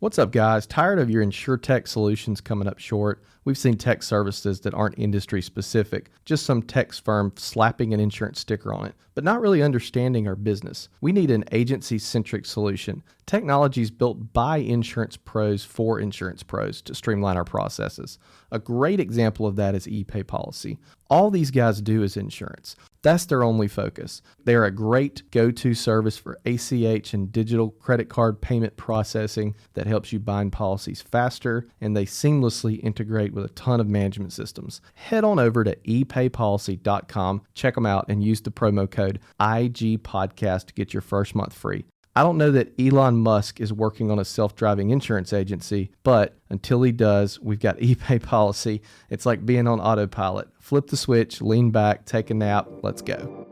What's up, guys? Tired of your InsurTech solutions coming up short? We've seen tech services that aren't industry specific, just some tech firm slapping an insurance sticker on it, but not really understanding our business. We need an agency-centric solution. Technology is built by insurance pros for insurance pros to streamline our processes. A great example of that is ePayPolicy. All these guys do is insurance. That's their only focus. They are a great go-to service for ACH and digital credit card payment processing that helps you bind policies faster, and they seamlessly integrate with a ton of management systems. Head on over to ePayPolicy.com, check them out, and use the promo code IGPodcast to get your first month free. I don't know that Elon Musk is working on a self-driving insurance agency, but until he does, we've got ePayPolicy. It's like being on autopilot. Flip the switch, lean back, take a nap. Let's go.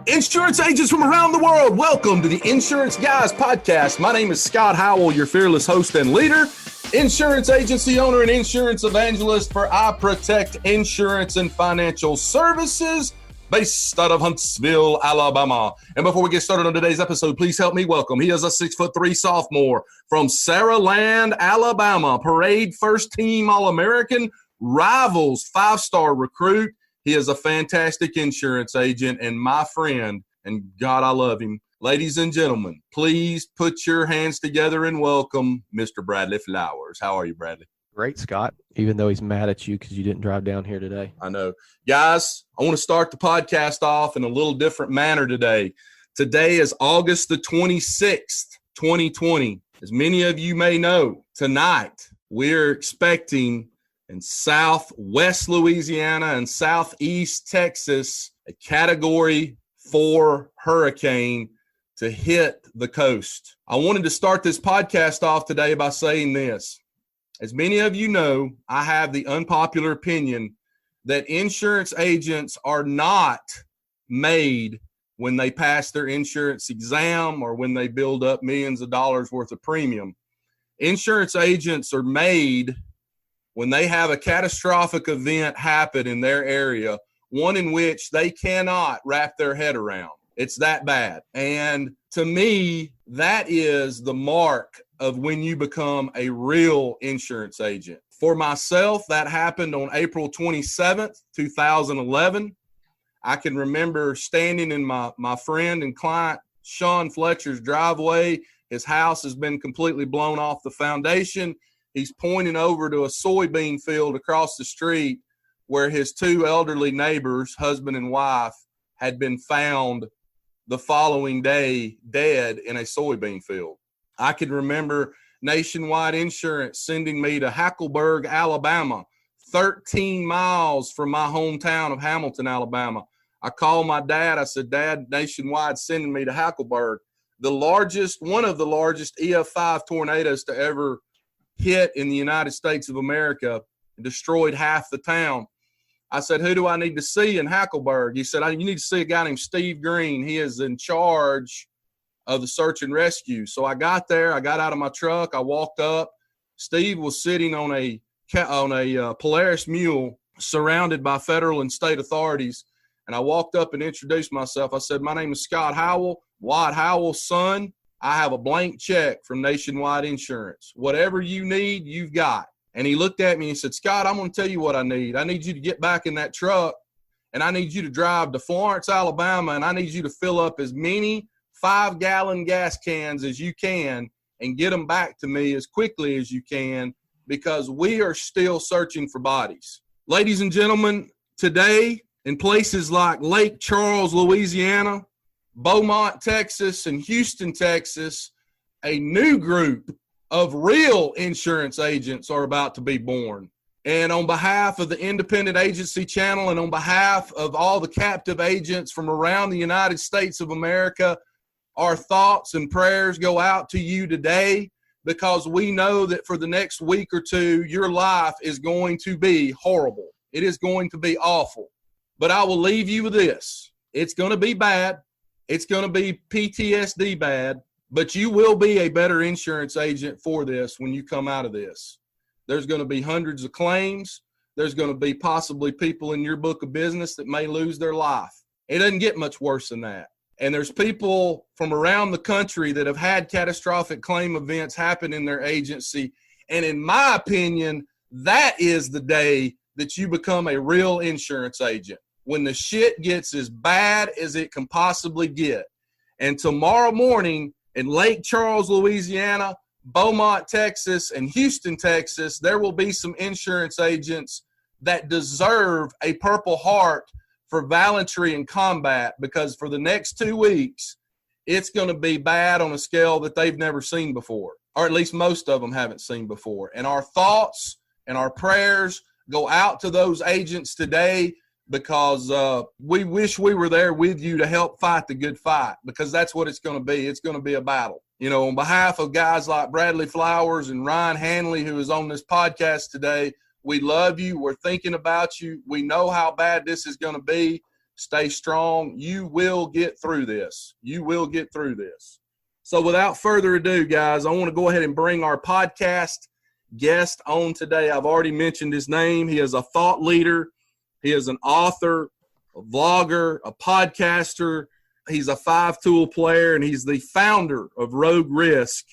Insurance agents from around the world, welcome to the Insurance Guys podcast. My name is Scott Howell, your fearless host and leader, insurance agency owner and insurance evangelist for I Protect Insurance and Financial Services, based out of Huntsville, Alabama. And before we get started on today's episode, please help me welcome. He is a 6'3" sophomore from Saraland, Alabama, Parade first team All-American, Rivals 5-star recruit. He is a fantastic insurance agent and my friend, and God, I love him. Ladies and gentlemen, please put your hands together and welcome Mr. Bradley Flowers. How are you, Bradley? Great, Scott, even though he's mad at you because you didn't drive down here today. I know. Guys, I want to start the podcast off in a little different manner today. Today is August the 26th, 2020. As many of you may know, tonight we're expecting in southwest Louisiana and southeast Texas a Category 4 hurricane to hit the coast. I wanted to start this podcast off today by saying this. As many of you know, I have the unpopular opinion that insurance agents are not made when they pass their insurance exam or when they build up millions of dollars worth of premium. Insurance agents are made when they have a catastrophic event happen in their area, one in which they cannot wrap their head around. It's that bad. And to me, that is the mark of when you become a real insurance agent. For myself, that happened on April 27th, 2011. I can remember standing in my friend and client Sean Fletcher's driveway. His house has been completely blown off the foundation. He's pointing over to a soybean field across the street where his two elderly neighbors, husband and wife, had been found the following day dead in a soybean field. I can remember Nationwide Insurance sending me to Hackleburg, Alabama, 13 miles from my hometown of Hamilton, Alabama. I called my dad. I said, Dad, Nationwide sending me to Hackleburg, one of the largest EF5 tornadoes to ever hit in the United States of America, and destroyed half the town. I said, who do I need to see in Hackleburg? He said, you need to see a guy named Steve Green. He is in charge of the search and rescue. So I got there. I got out of my truck. I walked up. Steve was sitting on a Polaris mule surrounded by federal and state authorities. And I walked up and introduced myself. I said, my name is Scott Howell, Wyatt Howell's son. I have a blank check from Nationwide Insurance. Whatever you need, you've got. And he looked at me and said, Scott, I'm going to tell you what I need. I need you to get back in that truck, and I need you to drive to Florence, Alabama, and I need you to fill up as many 5-gallon gas cans as you can and get them back to me as quickly as you can, because we are still searching for bodies. Ladies and gentlemen, today in places like Lake Charles, Louisiana, Beaumont, Texas, and Houston, Texas, a new group of real insurance agents are about to be born. And on behalf of the Independent Agency Channel and on behalf of all the captive agents from around the United States of America, our thoughts and prayers go out to you today, because we know that for the next week or two, your life is going to be horrible. It is going to be awful. But I will leave you with this. It's going to be bad. It's going to be PTSD bad, but you will be a better insurance agent for this when you come out of this. There's going to be hundreds of claims. There's going to be possibly people in your book of business that may lose their life. It doesn't get much worse than that. And there's people from around the country that have had catastrophic claim events happen in their agency. And in my opinion, that is the day that you become a real insurance agent, when the shit gets as bad as it can possibly get. And tomorrow morning in Lake Charles, Louisiana, Beaumont, Texas, and Houston, Texas, there will be some insurance agents that deserve a Purple Heart for Valiantry in combat, because for the next 2 weeks, it's going to be bad on a scale that they've never seen before, or at least most of them haven't seen before. And our thoughts and our prayers go out to those agents today, because we wish we were there with you to help fight the good fight, because that's what it's going to be. It's going to be a battle. You know, on behalf of guys like Bradley Flowers and Ryan Hanley, who is on this podcast today, we love you. We're thinking about you. We know how bad this is going to be. Stay strong. You will get through this. You will get through this. So without further ado, guys, I want to go ahead and bring our podcast guest on today. I've already mentioned his name. He is a thought leader. He is an author, a vlogger, a podcaster. He's a 5-tool player, and he's the founder of Rogue Risk.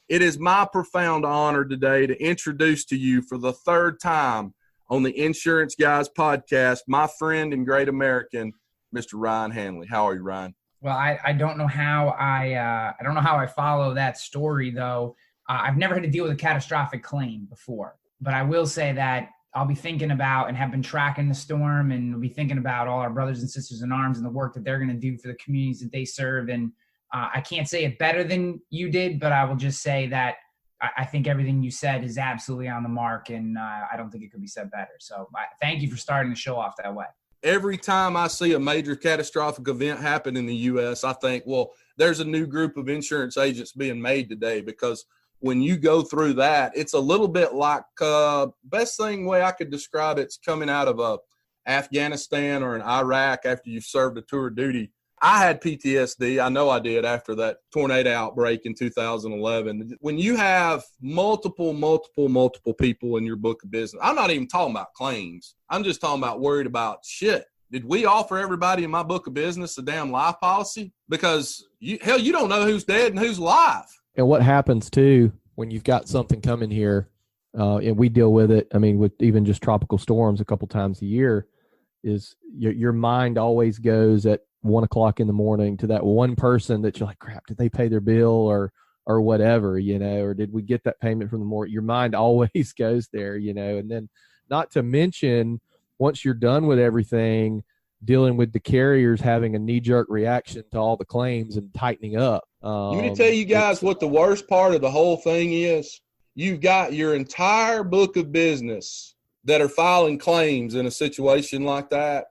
It is my profound honor today to introduce to you for the third time on the Insurance Guys podcast, my friend and great American, Mr. Ryan Hanley. How are you, Ryan? Well, I don't know how I follow that story, though. I've never had to deal with a catastrophic claim before, but I will say that I'll be thinking about and have been tracking the storm, and we'll be thinking about all our brothers and sisters in arms and the work that they're going to do for the communities that they serve. And I can't say it better than you did, but I will just say that I think everything you said is absolutely on the mark, and I don't think it could be said better. So thank you for starting the show off that way. Every time I see a major catastrophic event happen in the U.S., I think, well, there's a new group of insurance agents being made today, because when you go through that, it's a little bit like best thing way I could describe it's coming out of Afghanistan or an Iraq after you've served a tour of duty. I had PTSD. I know I did after that tornado outbreak in 2011. When you have multiple people in your book of business, I'm not even talking about claims. I'm just talking about worried about shit. Did we offer everybody in my book of business a damn life policy? Because you don't know who's dead and who's alive. And what happens too when you've got something coming here, and we deal with it, I mean, with even just tropical storms a couple times a year, is your mind always goes at 1 o'clock in the morning to that one person that you're like, crap, did they pay their bill or whatever, you know, or did we get that payment from the mortgage? Your mind always goes there, you know, and then not to mention once you're done with everything, dealing with the carriers having a knee-jerk reaction to all the claims and tightening up. Let me tell you guys what the worst part of the whole thing is. You've got your entire book of business that are filing claims in a situation like that.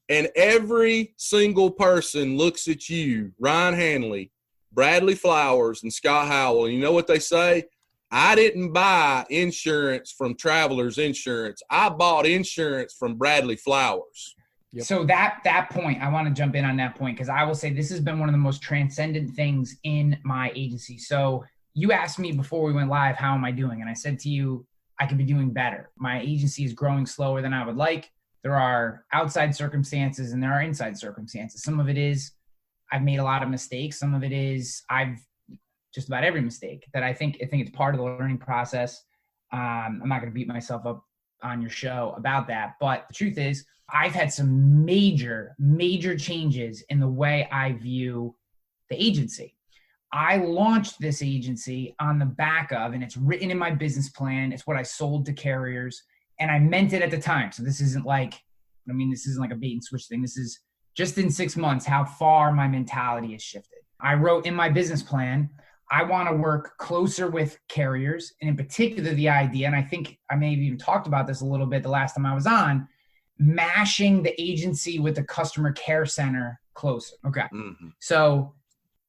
And every single person looks at you, Ryan Hanley, Bradley Flowers, and Scott Howell. And you know what they say? I didn't buy insurance from Travelers Insurance. I bought insurance from Bradley Flowers. Yep. So that point, I want to jump in on that point, because I will say this has been one of the most transcendent things in my agency. So you asked me before we went live, how am I doing? And I said to you, I could be doing better. My agency is growing slower than I would like. There are outside circumstances and there are inside circumstances. Some of it is I've made a lot of mistakes. Some of it is I've just about every mistake that I think it's part of the learning process. I'm not going to beat myself up on your show about that. But the truth is, I've had some major changes in the way I view the agency. I launched this agency on the back of, and it's written in my business plan, it's what I sold to carriers, and I meant it at the time. So this isn't like a bait and switch thing. This is just in 6 months how far my mentality has shifted. I wrote in my business plan, I want to work closer with carriers, and in particular the idea, and I think I may have even talked about this a little bit the last time I was on, mashing the agency with the customer care center closer. Okay. Mm-hmm. So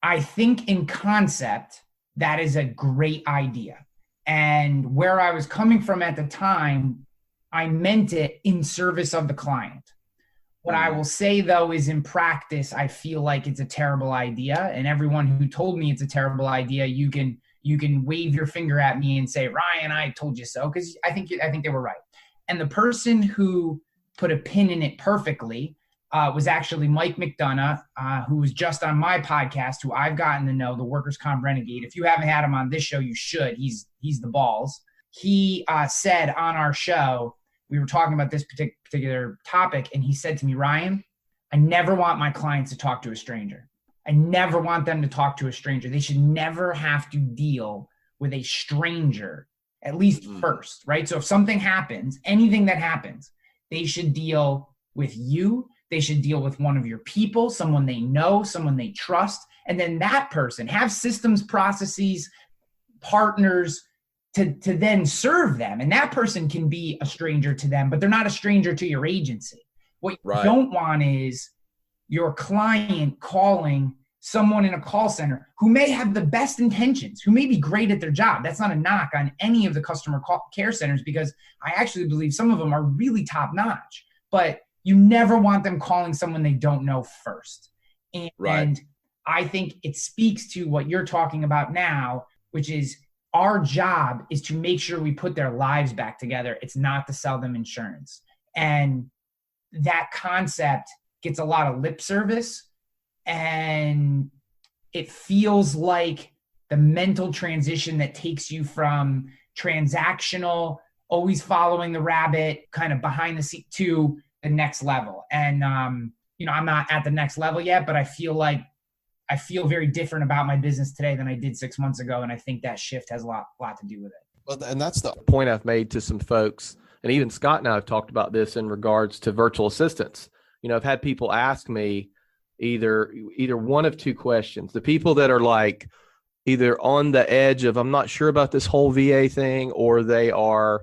I think in concept, that is a great idea. And where I was coming from at the time, I meant it in service of the client. What I will say, though, is in practice, I feel like it's a terrible idea. And everyone who told me it's a terrible idea, you can wave your finger at me and say, Ryan, I told you so, because I think they were right. And the person who put a pin in it perfectly was actually Mike McDonough, who was just on my podcast, who I've gotten to know, the Workers' Comp Renegade. If you haven't had him on this show, you should. He's the balls. He said on our show, we were talking about this particular topic, and he said to me, Ryan, I never want my clients to talk to a stranger. I never want them to talk to a stranger. They should never have to deal with a stranger, at least first, right? So if something happens, anything that happens, they should deal with you. They should deal with one of your people, someone they know, someone they trust. And then that person have systems, processes, partners to then serve them. And that person can be a stranger to them, but they're not a stranger to your agency. What you don't want is your client calling someone in a call center who may have the best intentions, who may be great at their job. That's not a knock on any of the customer care centers, because I actually believe some of them are really top notch, but you never want them calling someone they don't know first. And I think it speaks to what you're talking about now, which is our job is to make sure we put their lives back together. It's not to sell them insurance. And that concept gets a lot of lip service, and it feels like the mental transition that takes you from transactional, always following the rabbit, kind of behind the seat, to the next level. And, I'm not at the next level yet, but I feel very different about my business today than I did 6 months ago. And I think that shift has a lot to do with it. Well, and that's the point I've made to some folks. And even Scott and I have talked about this in regards to virtual assistants. I've had people ask me either one of two questions. The people that are like either on the edge of, I'm not sure about this whole VA thing, or they are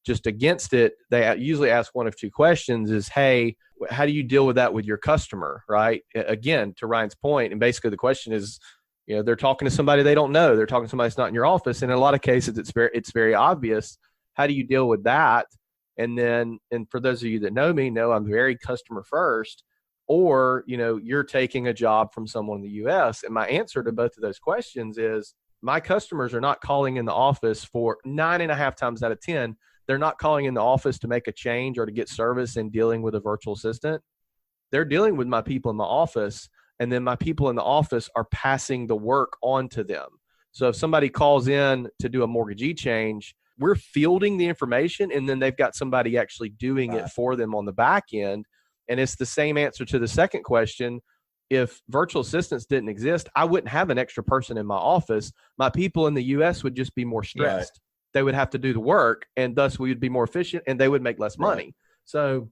just against it. They usually ask one of two questions is, hey, how do you deal with that with your customer? Right. Again, to Ryan's point. And basically the question is, they're talking to somebody they don't know. They're talking to somebody that's not in your office. And in a lot of cases, it's very obvious. How do you deal with that? And then, and for those of you that know me, know I'm very customer first. Or, you're taking a job from someone in the US. And my answer to both of those questions is, my customers are not calling in the office for 9.5 times out of 10. They're not calling in the office to make a change or to get service and dealing with a virtual assistant. They're dealing with my people in the office, and then my people in the office are passing the work on to them. So if somebody calls in to do a mortgagee change, we're fielding the information, and then they've got somebody actually doing it for them on the back end. And it's the same answer to the second question. If virtual assistants didn't exist, I wouldn't have an extra person in my office. My people in the US would just be more stressed. Right. They would have to do the work, and thus we would be more efficient, and they would make less money. Right. So,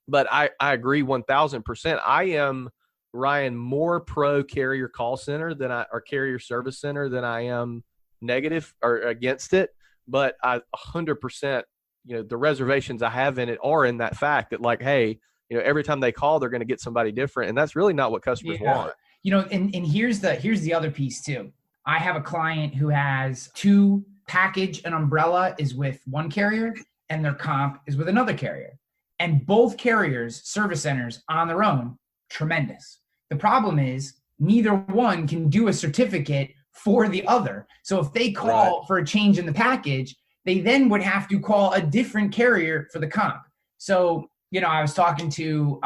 but I agree 1,000%. I am, Ryan, more pro carrier call center or carrier service center than I am negative or against it. But I 100%, the reservations I have in it are in that fact that, like, hey, every time they call, they're going to get somebody different. And that's really not what customers want. And here's the other piece too. I have a client who has two package and umbrella is with one carrier and their comp is with another carrier. And both carriers, service centers on their own, tremendous. The problem is neither one can do a certificate for the other. So if they call for a change in the package, they then would have to call a different carrier for the comp. So, I was talking to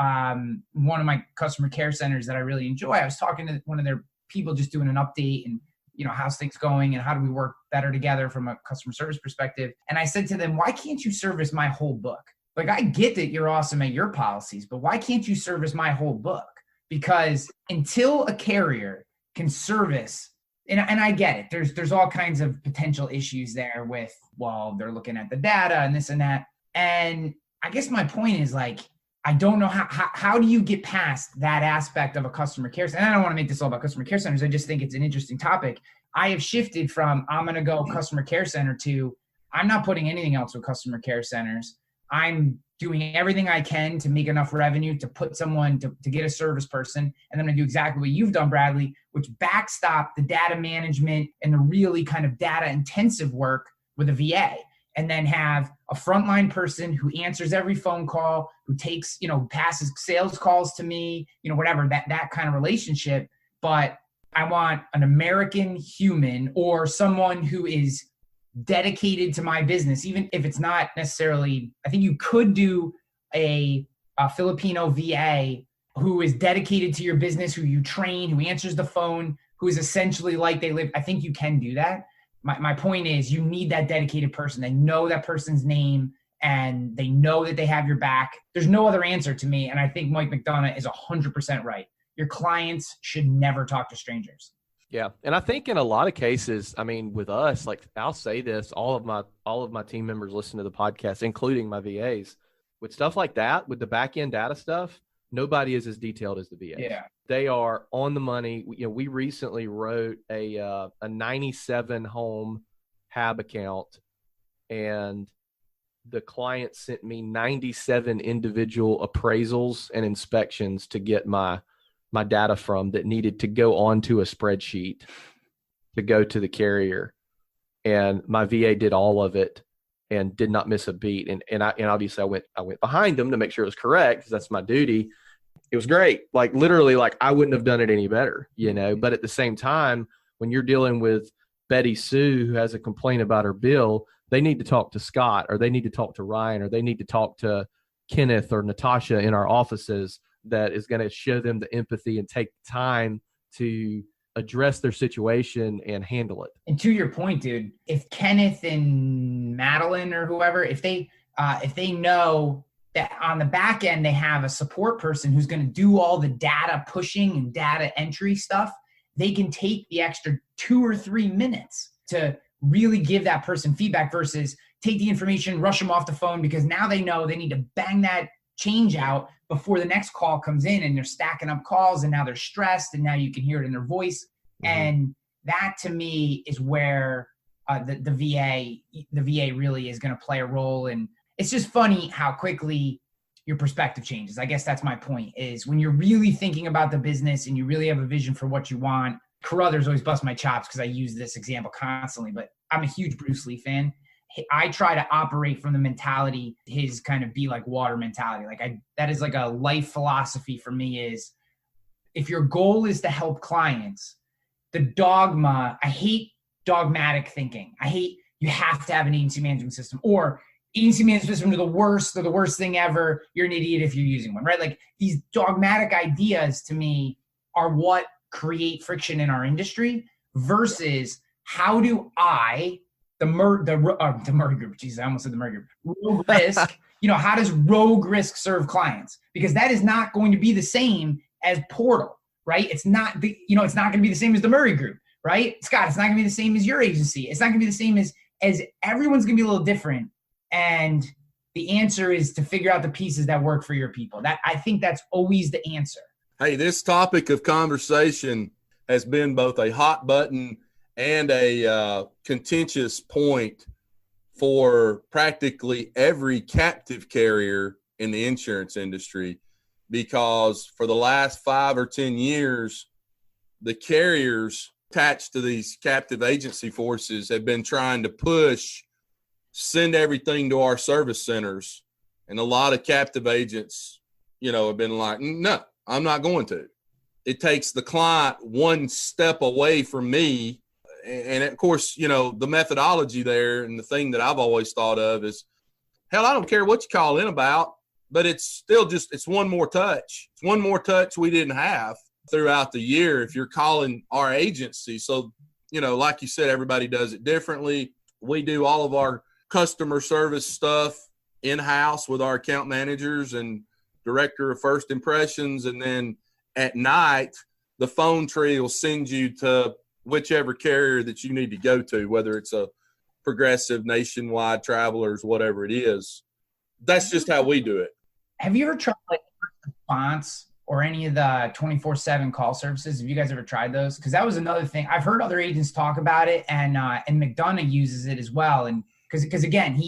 one of my customer care centers that I really enjoy. I was talking to one of their people just doing an update and, how's things going and how do we work better together from a customer service perspective. And I said to them, why can't you service my whole book? Like, I get that you're awesome at your policies, but why can't you service my whole book? Because until a carrier can service, and I get it, there's all kinds of potential issues there with, well, they're looking at the data and this and that. And I guess my point is, like, I don't know how do you get past that aspect of a customer care center? And I don't want to make this all about customer care centers. I just think it's an interesting topic. I have shifted from I'm going to go customer care center to I'm not putting anything else with customer care centers. I'm doing everything I can to make enough revenue to put someone to get a service person. And I'm going to do exactly what you've done, Bradley, which backstop the data management and the really kind of data intensive work with a VA. And then have a frontline person who answers every phone call, who takes, passes sales calls to me, whatever, that kind of relationship. But I want an American human or someone who is dedicated to my business, even if it's not necessarily, I think you could do a Filipino VA who is dedicated to your business, who you train, who answers the phone, who is essentially like they live. I think you can do that. My point is you need that dedicated person. They know that person's name and they know that they have your back. There's no other answer to me. And I think Mike McDonough is 100% right. Your clients should never talk to strangers. Yeah. And I think in a lot of cases, I mean, with us, like I'll say this, all of my team members listen to the podcast, including my VAs. With stuff like that, with the back end data stuff, nobody is as detailed as the VAs. Yeah. They are on the money. We recently wrote a 97 home HAB account, and the client sent me 97 individual appraisals and inspections to get my data from that needed to go onto a spreadsheet to go to the carrier. And my VA did all of it and did not miss a beat. And obviously I went behind them to make sure it was correct because that's my duty. It was great. Like literally, like I wouldn't have done it any better, but at the same time, when you're dealing with Betty Sue, who has a complaint about her bill, they need to talk to Scott, or they need to talk to Ryan, or they need to talk to Kenneth or Natasha in our offices that is going to show them the empathy and take time to address their situation and handle it. And to your point, dude, if Kenneth and Madeline or whoever, if they know that on the back end they have a support person who's going to do all the data pushing and data entry stuff, they can take the extra 2 or 3 minutes to really give that person feedback versus take the information, rush them off the phone, because now they know they need to bang that change out before the next call comes in, and they're stacking up calls, and now they're stressed, and now you can hear it in their voice. Mm-hmm. And that to me is where the VA really is going to play a role. And it's just funny how quickly your perspective changes. I guess that's my point, is when you're really thinking about the business and you really have a vision for what you want. Carruthers always bust my chops because I use this example constantly, but I'm a huge Bruce Lee fan. I try to operate from the mentality, his kind of be like water mentality. That is like a life philosophy for me, is if your goal is to help clients, the dogma, I hate dogmatic thinking. I hate you have to have an agency management system, or agency management system are the worst. They're the worst thing ever. You're an idiot if you're using one, right? Like these dogmatic ideas to me are what create friction in our industry versus how do I, the Murray Group, Jesus, I almost said the Murray Group, Rogue Risk, how does Rogue Risk serve clients? Because that is not going to be the same as Portal, right? It's not it's not going to be the same as the Murray Group, right? Scott, it's not going to be the same as your agency. It's not going to be the same as everyone's going to be a little different. And the answer is to figure out the pieces that work for your people. That I think that's always the answer. Hey, this topic of conversation has been both a hot button and a contentious point for practically every captive carrier in the insurance industry, because for the last 5 or 10 years, the carriers attached to these captive agency forces have been trying to send everything to our service centers. And a lot of captive agents, have been like, no, I'm not going to. It takes the client one step away from me. And of course, the methodology there, and the thing that I've always thought of is, hell, I don't care what you call in about, but it's still it's one more touch. It's one more touch we didn't have throughout the year if you're calling our agency. So, like you said, everybody does it differently. We do all of our customer service stuff in-house with our account managers and director of first impressions. And then at night, the phone tree will send you to whichever carrier that you need to go to, whether it's a Progressive, Nationwide, Travelers, whatever it is. That's just how we do it. Have you ever tried like Response or any of the 24/7 call services? Have you guys ever tried those? Because that was another thing. I've heard other agents talk about it, and McDonough uses it as well. And because again,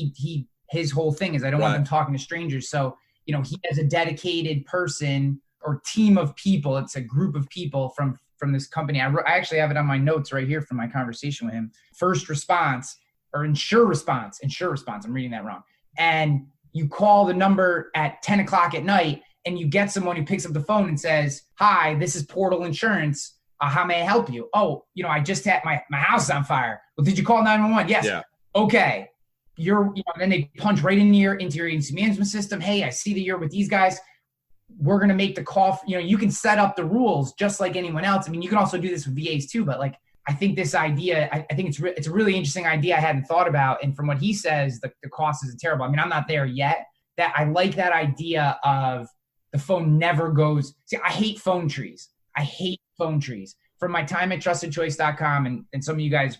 his whole thing is I don't want them talking to strangers. So he has a dedicated person or team of people. It's a group of people from this company. I actually have it on my notes right here from my conversation with him. First Response or Insure Response. I'm reading that wrong. And you call the number at 10 o'clock at night and you get someone who picks up the phone and says, "Hi, this is Portal Insurance. How may I help you?" "Oh, I just had my house on fire." "Well, did you call 911? "Yes." Yeah. "Okay." Then they punch right into your agency management system. "Hey, I see that you're with these guys. we're going to make the call. You can set up the rules just like anyone else. I mean, you can also do this with VAs too, but like, I think this idea, I think it's a really interesting idea I hadn't thought about. And from what he says, the cost isn't terrible. I mean, I'm not there yet. That I like that idea of the phone never goes. See, I hate phone trees. From my time at trustedchoice.com, and some of you guys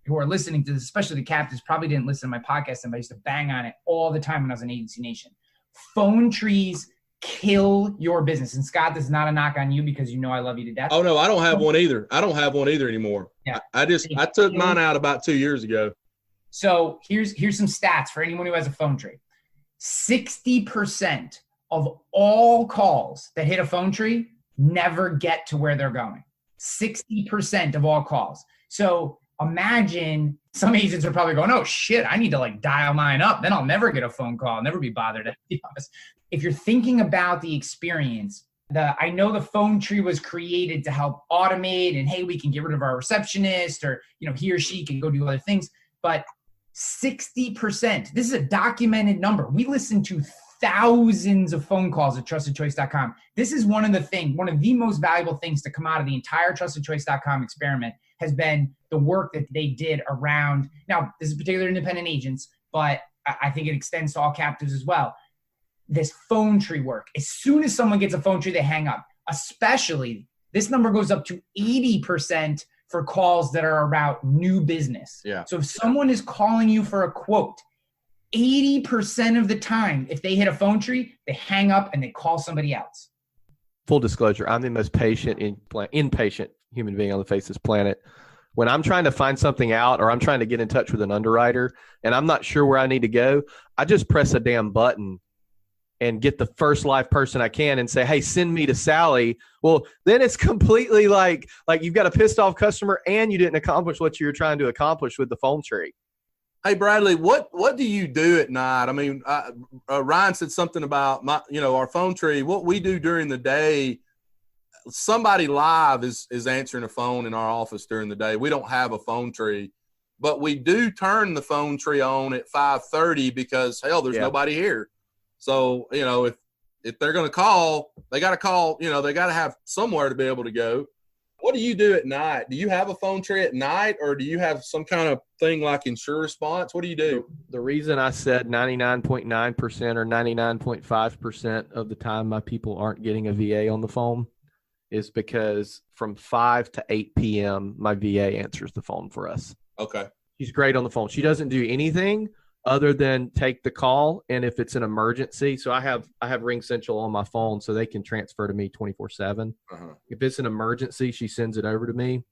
who are listening to this, especially the captains, probably didn't listen to my podcast, but I used to bang on it all the time when I was in Agency Nation. Phone trees kill your business. And Scott, this is not a knock on you because I love you to death. Oh no, I don't have one either. I don't have one either anymore. Yeah. I took mine out about 2 years ago. So here's some stats for anyone who has a phone tree. 60% of all calls that hit a phone tree never get to where they're going. 60% of all calls. So imagine some agents are probably going, oh shit, I need to like dial mine up. Then I'll never get a phone call. I'll never be bothered, to be honest. If you're thinking about the experience, I know the phone tree was created to help automate and, hey, we can get rid of our receptionist, or, he or she can go do other things. But 60%, this is a documented number. We listen to thousands of phone calls at trustedchoice.com. This is one of the most valuable things to come out of the entire trustedchoice.com experiment has been the work that they did around. Now, this is particular independent agents, but I think it extends to all captives as well. This phone tree work. As soon as someone gets a phone tree, they hang up. Especially, this number goes up to 80% for calls that are about new business. Yeah. So if someone is calling you for a quote, 80% of the time, if they hit a phone tree, they hang up and they call somebody else. Full disclosure, I'm the most impatient human being on the face of this planet. When I'm trying to find something out or I'm trying to get in touch with an underwriter and I'm not sure where I need to go, I just press a damn button and get the first live person I can and say, hey, send me to Sally. Well, then it's completely like you've got a pissed off customer and you didn't accomplish what you were trying to accomplish with the phone tree. Hey, Bradley, what do you do at night? I mean, Ryan said something about our phone tree. What we do during the day, somebody live is answering a phone in our office during the day. We don't have a phone tree, but we do turn the phone tree on at 5:30 because, hell, there's nobody here. So, if they're going to call, they got to call, they got to have somewhere to be able to go. What do you do at night? Do you have a phone tree at night, or do you have some kind of thing like insure response? What do you do? The reason I said 99.9% or 99.5% of the time my people aren't getting a VA on the phone is because from 5 to 8 p.m., my VA answers the phone for us. Okay. She's great on the phone. She doesn't do anything other than take the call. And if it's an emergency, so I have Ring Central on my phone so they can transfer to me 24/7. Uh-huh. If it's an emergency, she sends it over to me.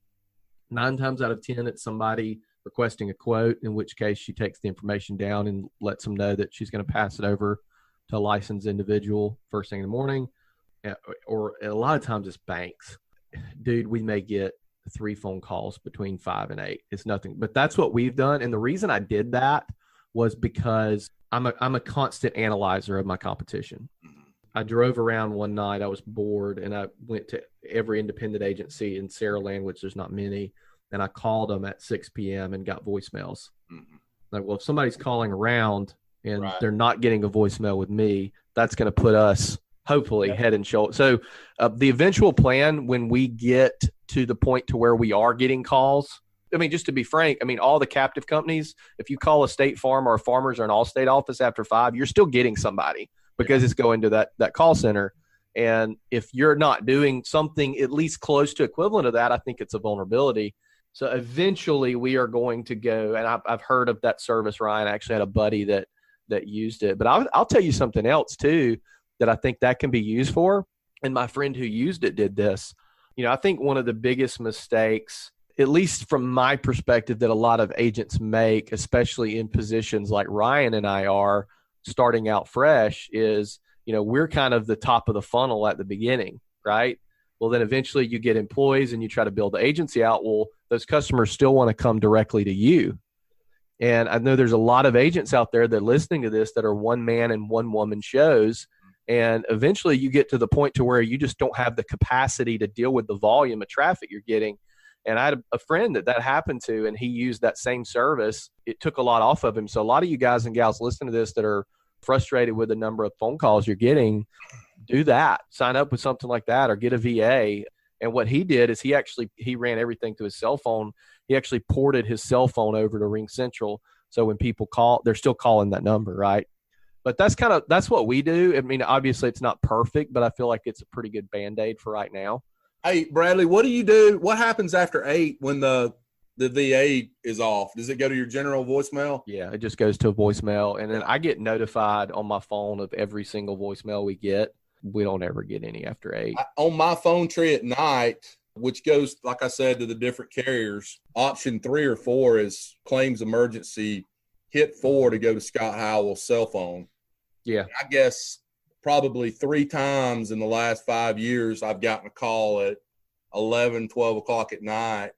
9 times out of 10, it's somebody requesting a quote, in which case she takes the information down and lets them know that she's going to pass it over to a licensed individual first thing in the morning. Or a lot of times it's banks. Dude, we may get 3 phone calls between 5 and 8. It's nothing, but that's what we've done. And the reason I did that was because I'm a constant analyzer of my competition. I drove around one night. I was bored, and I went to every independent agency in Saraland, which there's not many, and I called them at 6 p.m. and got voicemails. Mm-hmm. Like, well, if somebody's calling around and they're not getting a voicemail with me, that's going to put us hopefully head and shoulder. So the eventual plan when we get to the point to where we are getting calls, I mean, just to be frank, I mean, all the captive companies, if you call a State Farm or a Farmers or an Allstate office after 5, you're still getting somebody because it's going to that call center. And if you're not doing something at least close to equivalent of that, I think it's a vulnerability. So eventually we are going to go, and I've heard of that service, Ryan. I actually had a buddy that used it. But I'll tell you something else too that I think that can be used for. And my friend who used it did this. I think one of the biggest mistakes, at least from my perspective, that a lot of agents make, especially in positions like Ryan and I are starting out fresh, is, we're kind of the top of the funnel at the beginning, right? Well, then eventually you get employees and you try to build the agency out. Well, those customers still want to come directly to you. And I know there's a lot of agents out there that are listening to this that are one man and one woman shows. And eventually you get to the point to where you just don't have the capacity to deal with the volume of traffic you're getting. And I had a friend that happened to, and he used that same service. It took a lot off of him. So a lot of you guys and gals listening to this that are frustrated with the number of phone calls you're getting, do that. Sign up with something like that or get a VA. And what he did is he ran everything to his cell phone. He actually ported his cell phone over to Ring Central. So when people call, they're still calling that number, right? But that's what we do. I mean, obviously it's not perfect, but I feel like it's a pretty good Band-Aid for right now. Hey, Bradley, what do you do? What happens after 8 when the VA is off? Does it go to your general voicemail? Yeah, it just goes to a voicemail. And then I get notified on my phone of every single voicemail we get. We don't ever get any after 8. On my phone tree at night, which goes, like I said, to the different carriers, option 3 or 4 is claims emergency. Hit 4 to go to Scott Howell's cell phone. Yeah. I guess probably 3 times in the last 5 years, I've gotten a call at 11, 12 o'clock at night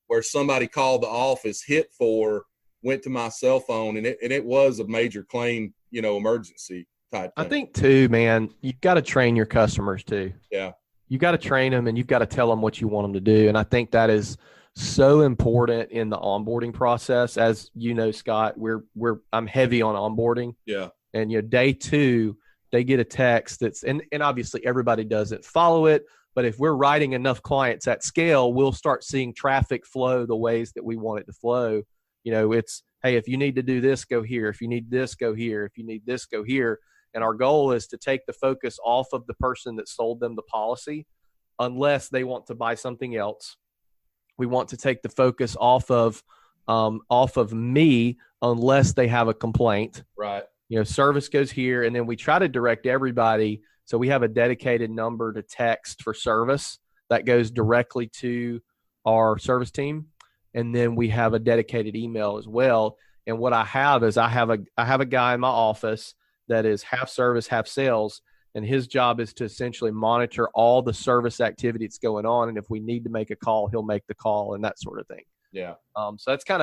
where somebody called the office, hit 4, went to my cell phone, and it was a major claim, emergency type thing. I think too, man, you've got to train your customers too. Yeah. You got to train them and you've got to tell them what you want them to do. And I think that is so important in the onboarding process. As you know, Scott, I'm heavy on onboarding. Yeah. And day 2, they get a text that's and obviously everybody doesn't follow it, but if we're writing enough clients at scale, we'll start seeing traffic flow the ways that we want it to flow. It's, hey, if you need to do this, go here. If you need this, go here. If you need this, go here. And our goal is to take the focus off of the person that sold them the policy, unless they want to buy something else. We want to take the focus off of me, unless they have a complaint. Right. Service goes here, and then we try to direct everybody. So we have a dedicated number to text for service that goes directly to our service team. And then we have a dedicated email as well. And what I have is I have a guy in my office that is half service, half sales. And his job is to essentially monitor all the service activity that's going on. And if we need to make a call, he'll make the call and that sort of thing. Yeah. So that's kind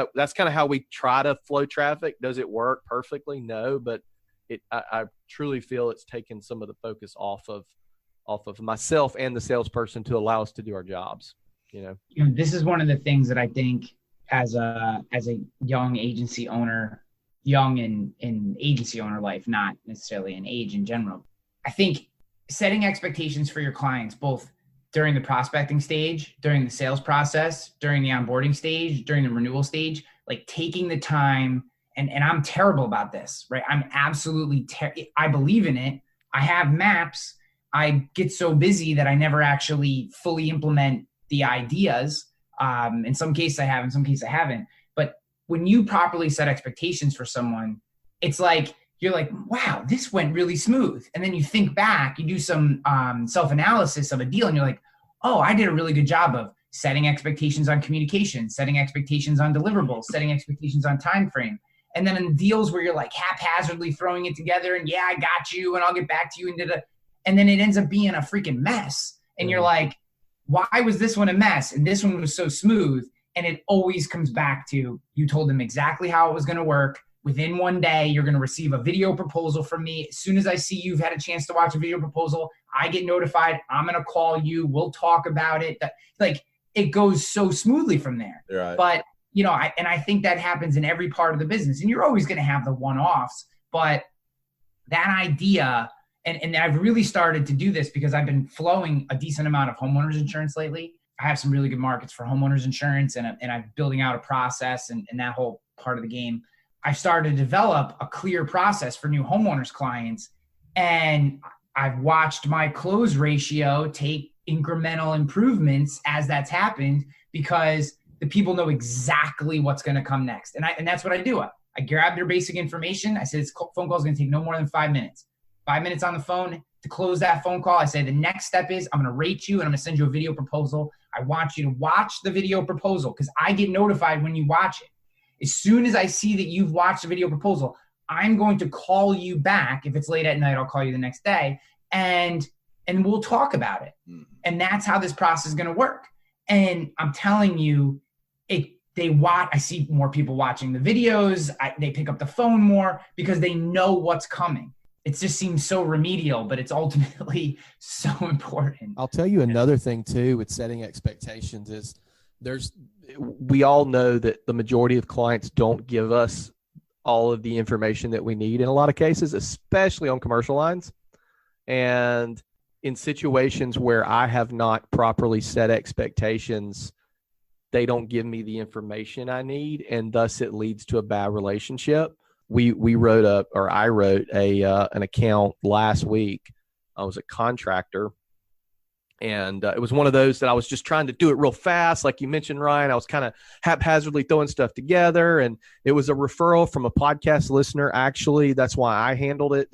of how we try to flow traffic. Does it work perfectly? No, but I truly feel it's taken some of the focus off of myself and the salesperson to allow us to do our jobs. This is one of the things that I think as a young agency owner, young in agency owner life, not necessarily in age in general. I think setting expectations for your clients, both during the prospecting stage, during the sales process, during the onboarding stage, during the renewal stage, like taking the time, and I'm terrible about this, right? I'm absolutely, I believe in it. I have maps. I get so busy that I never actually fully implement the ideas. In some cases I have, in some cases I haven't. But when you properly set expectations for someone, it's like, you're like, wow, this went really smooth. And then you think back, you do some self-analysis of a deal, and you're like, oh, I did a really good job of setting expectations on communication, setting expectations on deliverables, setting expectations on time frame. And then in deals where you're like haphazardly throwing it together and I got you and I'll get back to you and then it ends up being a freaking mess. And you're like, why was this one a mess? And this one was so smooth. And it always comes back to, you told them exactly how it was going to work. Within one day, you're going to receive a video proposal from me. As soon as I see you've had a chance to watch a video proposal, I get notified. I'm going to call you. We'll talk about it. It goes so smoothly from there. Right. But, I think that happens in every part of the business. And you're always going to have the one-offs. But that idea, and I've really started to do this because I've been flowing a decent amount of homeowners insurance lately. I have some really good markets for homeowners insurance, and I'm building out a process and that whole part of the game. I've started to develop a clear process for new homeowners clients, and I've watched my close ratio take incremental improvements as that's happened because the people know exactly what's going to come next. And that's what I do. I grab their basic information. I said, this phone call is going to take no more than 5 minutes. 5 minutes on the phone. To close that phone call, I say the next step is I'm going to rate you and I'm going to send you a video proposal. I want you to watch the video proposal because I get notified when you watch it. As soon as I see that you've watched the video proposal, I'm going to call you back. If it's late at night, I'll call you the next day and we'll talk about it. And that's how this process is going to work. And I'm telling you, I see more people watching the videos. They pick up the phone more because they know what's coming. It just seems so remedial, but it's ultimately so important. I'll tell you another thing too with setting expectations is we all know that the majority of clients don't give us all of the information that we need in a lot of cases, especially on commercial lines. And in situations where I have not properly set expectations, they don't give me the information I need, and thus it leads to a bad relationship. I wrote an account last week. I was a contractor, and it was one of those that I was just trying to do it real fast. Like you mentioned, Ryan, I was kind of haphazardly throwing stuff together, and it was a referral from a podcast listener. Actually, that's why I handled it.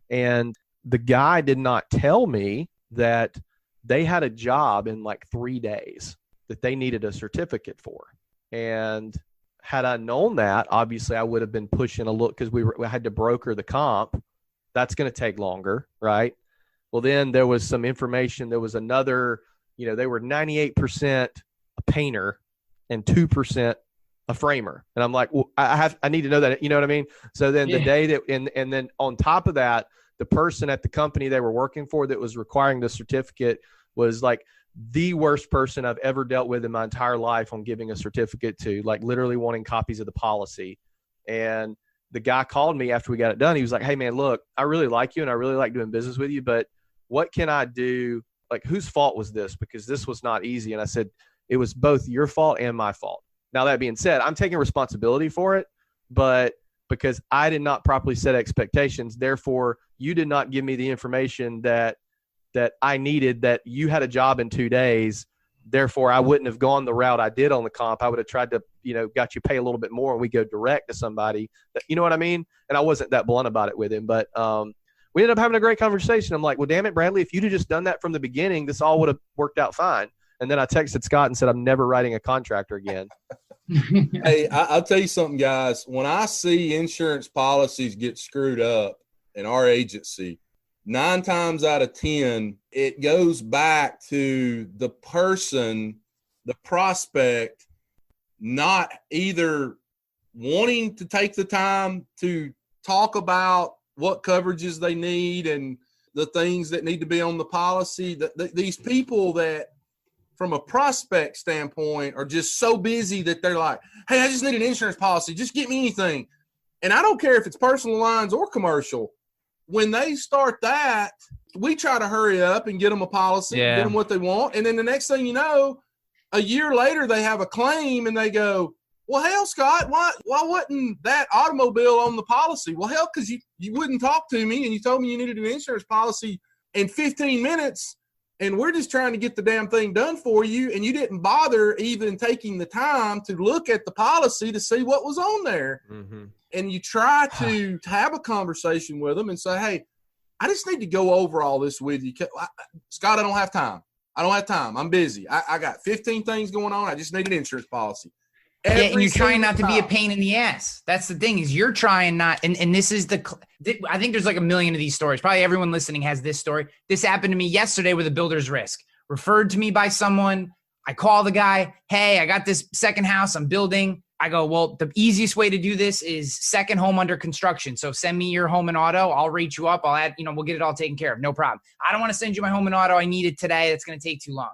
And the guy did not tell me that they had a job in like 3 days that they needed a certificate for. And had I known that, obviously I would have been pushing a little, because we had to broker the comp. That's going to take longer, right? Well, then there was some information. There was another, they were 98% a painter and 2% a framer. And I'm like, well, I need to know that, you know what I mean? So then the day that, and then on top of that, the person at the company they were working for that was requiring the certificate was like the worst person I've ever dealt with in my entire life on giving a certificate to, like literally wanting copies of the policy. And the guy called me after we got it done. He was like, hey man, look, I really like you and I really like doing business with you, but what can I do? Like, whose fault was this? Because this was not easy. And I said, it was both your fault and my fault. Now, that being said, I'm taking responsibility for it, but because I did not properly set expectations, therefore you did not give me the information that I needed, that you had a job in 2 days. Therefore, I wouldn't have gone the route I did on the comp. I would have tried to, got you pay a little bit more and we go direct to somebody. You know what I mean? And I wasn't that blunt about it with him, but we ended up having a great conversation. I'm like, well, damn it, Bradley, if you'd have just done that from the beginning, this all would have worked out fine. And then I texted Scott and said, I'm never writing a contractor again. Hey, I'll tell you something, guys. When I see insurance policies get screwed up in our agency, 9 times out of 10, it goes back to the person, the prospect, not either wanting to take the time to talk about what coverages they need and the things that need to be on the policy. These people that, from a prospect standpoint, are just so busy that they're like, hey, I just need an insurance policy. Just get me anything. And I don't care if it's personal lines or commercial. When they start that, we try to hurry up and get them a policy, get them what they want. And then the next thing you know, a year later, they have a claim and they go, well, hell, Scott, why wasn't that automobile on the policy? Well, hell, because you wouldn't talk to me and you told me you needed an insurance policy in 15 minutes. And we're just trying to get the damn thing done for you. And you didn't bother even taking the time to look at the policy to see what was on there. Mm-hmm. And you try to have a conversation with them and say, hey, I just need to go over all this with you. Scott, I don't have time. I'm busy. I got 15 things going on. I just need an insurance policy. And you're trying not to be a pain in the ass. That's the thing, is you're trying not, and this is I think there's like a million of these stories. Probably everyone listening has this story. This happened to me yesterday with a builder's risk. Referred to me by someone. I call the guy, hey, I got this second house I'm building. I go, well, the easiest way to do this is second home under construction. So send me your home and auto. I'll rate you up. I'll add, we'll get it all taken care of. No problem. I don't want to send you my home and auto. I need it today. That's going to take too long.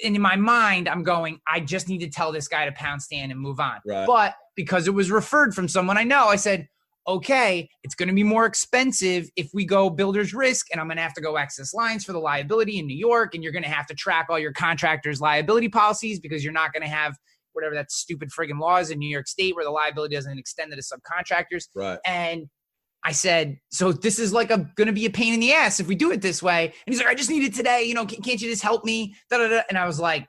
And in my mind, I'm going, I just need to tell this guy to pound stand and move on. Right. But because it was referred from someone I know, I said, okay, it's going to be more expensive if we go builder's risk, and I'm going to have to go excess lines for the liability in New York, and you're going to have to track all your contractors' liability policies because you're not going to have whatever that stupid friggin' law is in New York State where the liability doesn't extend to the subcontractors. Right. And I said, so this is like going to be a pain in the ass if we do it this way. And he's like, I just need it today. Can't you just help me? And I was like,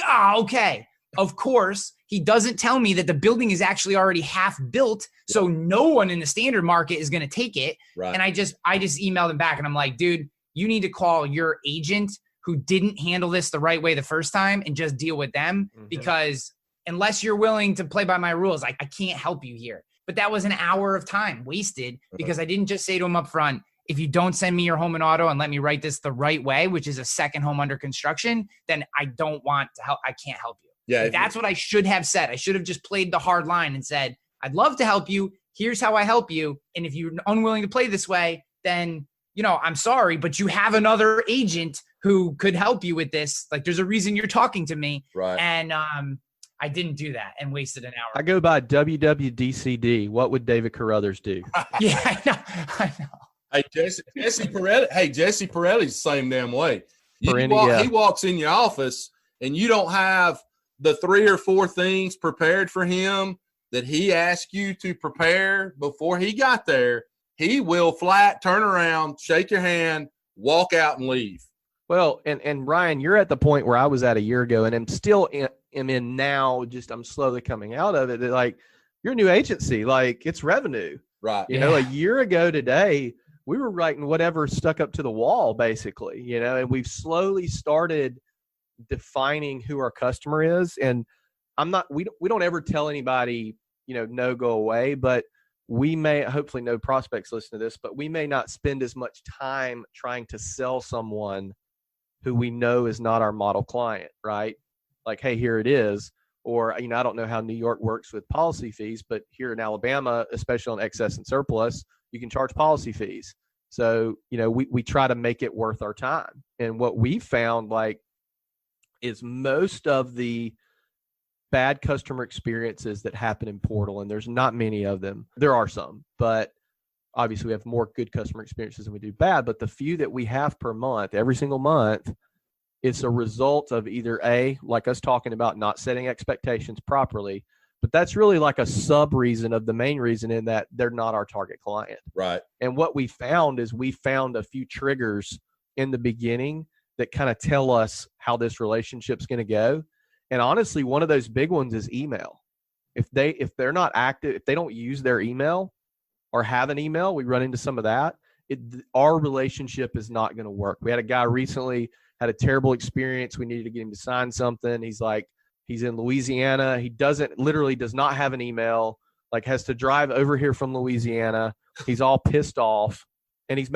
okay. Of course, he doesn't tell me that the building is actually already half built. So no one in the standard market is going to take it. Right. And I just emailed him back and I'm like, dude, you need to call your agent who didn't handle this the right way the first time and just deal with them, because unless you're willing to play by my rules, I can't help you here. But that was an hour of time wasted because I didn't just say to him up front, if you don't send me your home and auto and let me write this the right way, which is a second home under construction, then I don't want to help. I can't help you. Yeah, that's what I should have said. I should have just played the hard line and said, I'd love to help you. Here's how I help you. And if you're unwilling to play this way, then, I'm sorry, but you have another agent who could help you with this. Like, there's a reason you're talking to me. Right. And, I didn't do that and wasted an hour. I go by WWDCD. What would David Carruthers do? Yeah, I know. Hey, Jesse Pirelli. Hey, Jesse Pirelli's the same damn way. Yeah. He walks in your office and you don't have the 3 or 4 things prepared for him that he asked you to prepare before he got there. He will flat turn around, shake your hand, walk out and leave. Well, and Ryan, you're at the point where I was at a year ago, and I'm still in now. Just I'm slowly coming out of it. Like, you're a new agency, like it's revenue, right? You know, a year ago today, we were writing whatever stuck up to the wall, basically. You know, and we've slowly started defining who our customer is. And we don't ever tell anybody, you know, no, go away, but we may, hopefully no prospects listen to this, but we may not spend as much time trying to sell someone who we know is not our model client, right? Like, hey, here it is. Or, you know, I don't know how New York works with policy fees, but here in Alabama, especially on excess and surplus, you can charge policy fees. So, you know, we try to make it worth our time. And what we found, like, is most of the bad customer experiences that happen in Portal, and there's not many of them. There are some, but obviously we have more good customer experiences than we do bad. But the few that we have per month, every single month, it's a result of either like us talking about not setting expectations properly, but that's really like a sub reason of the main reason, in that they're not our target client. Right. And what we found is we found a few triggers in the beginning that kind of tell us how this relationship's going to go. And honestly, one of those big ones is email. If they're not active, if they don't use their email or have an email, we run into some of that. Our relationship is not going to work. We had a guy recently had a terrible experience. We needed to get him to sign something. He's in Louisiana. He literally does not have an email, like has to drive over here from Louisiana. He's all pissed off and he's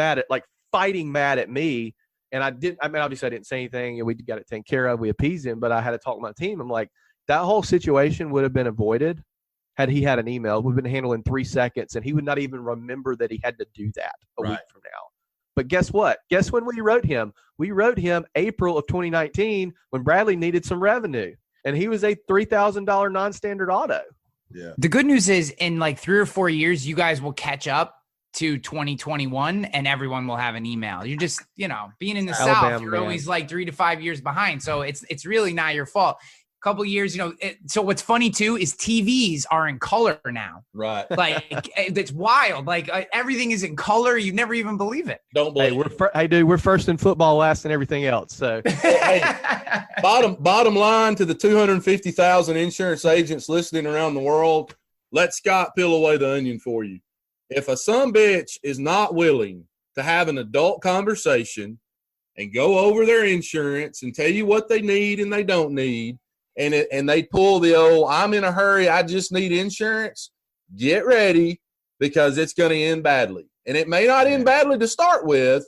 fighting mad at me. And obviously I didn't say anything, and we got it taken care of. We appeased him, but I had to talk to my team. I'm like, that whole situation would have been avoided had he had an email. We've been handled in 3 seconds, and he would not even remember that he had to do that a week from now. But guess what? Guess when we wrote him? We wrote him April of 2019 when Bradley needed some revenue, and he was a $3,000 non-standard auto. Yeah. The good news is in like 3 or 4 years, you guys will catch up to 2021 and everyone will have an email. You're just, you know, being in the South, you're always like 3 to 5 years behind. So it's really not your fault. Couple years, you know. So what's funny too is TVs are in color now. Right. Like it's wild. Like everything is in color. You never even believe it. Don't believe. We're first in football, last in everything else. So hey, bottom line to the 250,000 insurance agents listening around the world, let Scott peel away the onion for you. If a sumbitch is not willing to have an adult conversation and go over their insurance and tell you what they need and they don't need, and they pull the old, I'm in a hurry, I just need insurance, get ready, because it's going to end badly. And it may not end badly to start with.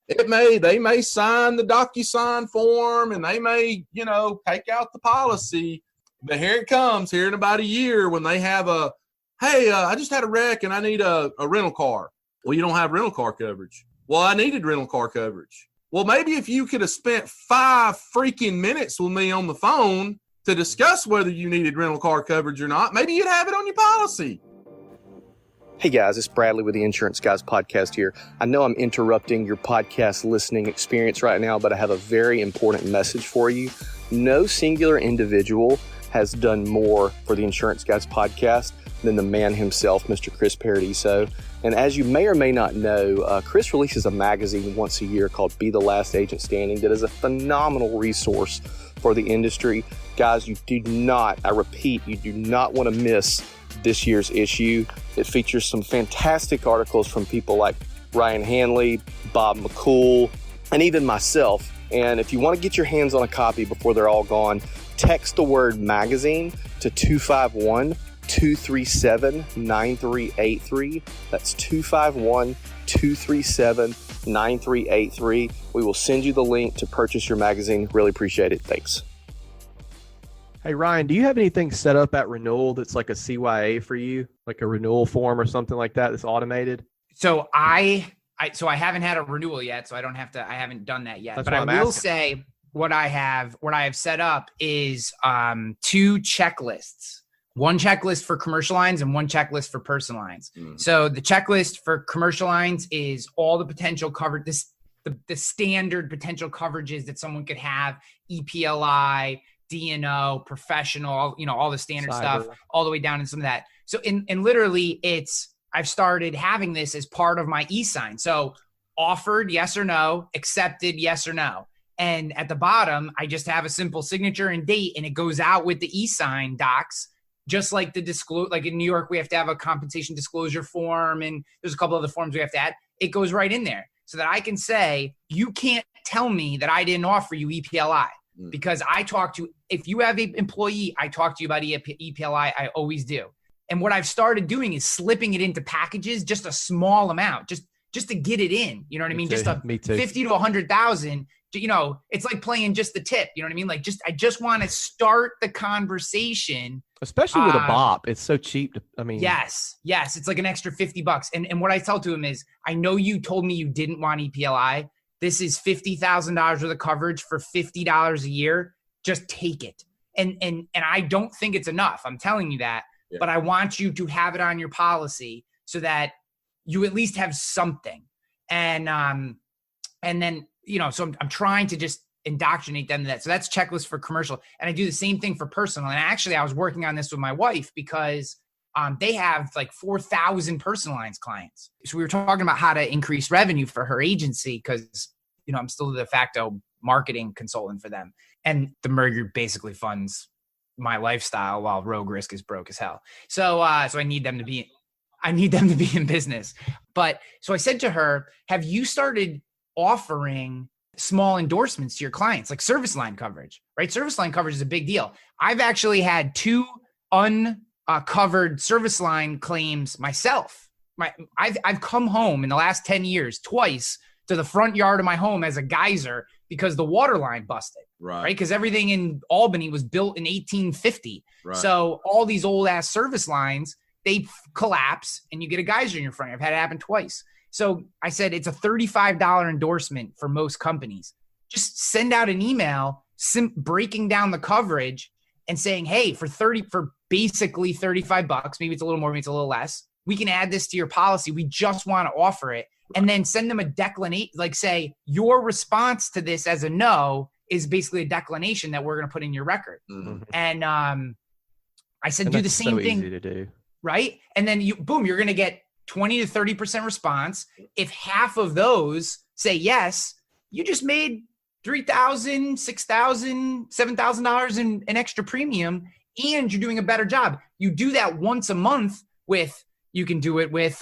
They may sign the DocuSign form and they may, you know, take out the policy. But here it comes, here in about a year, when they have hey, I just had a wreck and I need a rental car. Well, you don't have rental car coverage. Well, I needed rental car coverage. Well, maybe if you could have spent 5 freaking minutes with me on the phone to discuss whether you needed rental car coverage or not, maybe you'd have it on your policy. Hey guys, it's Bradley with the Insurance Guys podcast here. I know I'm interrupting your podcast listening experience right now, but I have a very important message for you. No singular individual has done more for the Insurance Guys podcast than the man himself, Mr. Chris Paradiso. And as you may or may not know, Chris releases a magazine once a year called Be the Last Agent Standing that is a phenomenal resource for the industry. Guys, you do not want to miss this year's issue. It features some fantastic articles from people like Ryan Hanley, Bob McCool, and even myself. And if you want to get your hands on a copy before they're all gone, text the word magazine to 251-237-9383. That's 251-237-9383. We will send you the link to purchase your magazine. Really appreciate it. Thanks. Hey, Ryan, do you have anything set up at renewal that's like a CYA for you, like a renewal form or something like that that's automated? So I haven't had a renewal yet, so I haven't done that yet. But I will say what I have set up is 2 checklists. one checklist for commercial lines and one checklist for personal lines. So the checklist for commercial lines is all the potential covered, the standard potential coverages that someone could have, ePLI, D&O, professional, all the standard stuff, all the way down in some of that. So and literally I've started having this as part of my e-sign. So offered, yes or no, accepted, yes or no. And at the bottom, I just have a simple signature and date, and it goes out with the e-sign docs. Just like like in New York, we have to have a compensation disclosure form, and there's a couple other forms we have to add. It goes right in there so that I can say, you can't tell me that I didn't offer you ePLI because if you have an employee, I talk to you about ePLI. I always do. And what I've started doing is slipping it into packages, just a small amount, just to get it in. You know what I mean? Just a 50 to 100,000. It's like playing just the tip. You know what I mean? Like I just want to start the conversation. Especially with a BOP. It's so cheap. Yes. It's like an extra $50. And what I tell to him is, I know you told me you didn't want ePLI. This is $50,000 worth of coverage for $50 a year. Just take it. And I don't think it's enough. I'm telling you that. Yeah. But I want you to have it on your policy so that you at least have something. And then, so I'm trying to just indoctrinate them to that. So that's checklist for commercial. And I do the same thing for personal. And actually, I was working on this with my wife because they have like 4,000 personal lines clients. So we were talking about how to increase revenue for her agency because, I'm still the de facto marketing consultant for them. And the merger basically funds my lifestyle while Rogue Risk is broke as hell. So I need them to be in business. But so I said to her, have you started offering small endorsements to your clients, like service line coverage, right? Service line coverage is a big deal. I've actually had 2 uncovered service line claims myself. I've come home in the last 10 years twice to the front yard of my home as a geyser because the water line busted, right? Because everything in Albany was built in 1850. Right. So all these old ass service lines, they collapse and you get a geyser in your front. I've had it happen twice. So I said, it's a $35 endorsement for most companies. Just send out an email breaking down the coverage and saying, hey, for basically $35, maybe it's a little more, maybe it's a little less, we can add this to your policy. We just want to offer it. And then send them a declination, like say, your response to this as a no is basically a declination that we're going to put in your record. Mm-hmm. And I said, do the same thing. Easy to do. Right? And then you're going to get 20 to 30% response. If half of those say yes, you just made $3,000, $6,000, $7,000 in extra premium, and you're doing a better job. You do that once a month you can do it with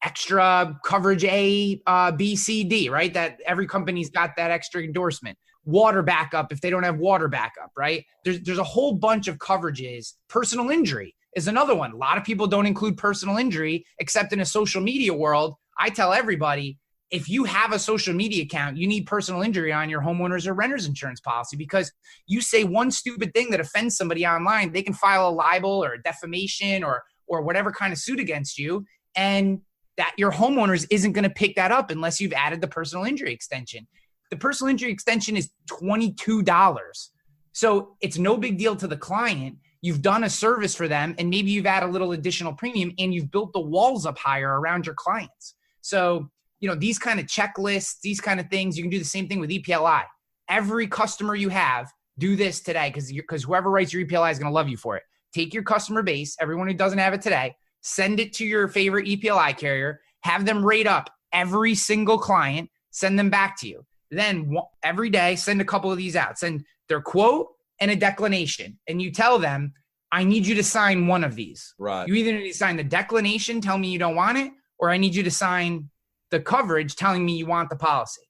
extra coverage A, B, C, D, right? That every company's got that extra endorsement. Water backup if they don't have water backup, right? There's a whole bunch of coverages. Personal injury is another one. A lot of people don't include personal injury, except in a social media world. I tell everybody, if you have a social media account, you need personal injury on your homeowners or renters insurance policy because you say one stupid thing that offends somebody online, they can file a libel or a defamation or whatever kind of suit against you. And that your homeowners isn't going to pick that up unless you've added the personal injury extension. The personal injury extension is $22. So it's no big deal to the client. You've done a service for them and maybe you've added a little additional premium and you've built the walls up higher around your clients. So, these kind of checklists, these kind of things, you can do the same thing with ePLI. Every customer you have, do this today because whoever writes your ePLI is going to love you for it. Take your customer base, everyone who doesn't have it today, send it to your favorite ePLI carrier, have them rate up every single client, send them back to you. Then every day, send a couple of these out. Send their quote and a declination. And you tell them, I need you to sign one of these. Right. You either need to sign the declination, tell me you don't want it, or I need you to sign the coverage telling me you want the policy.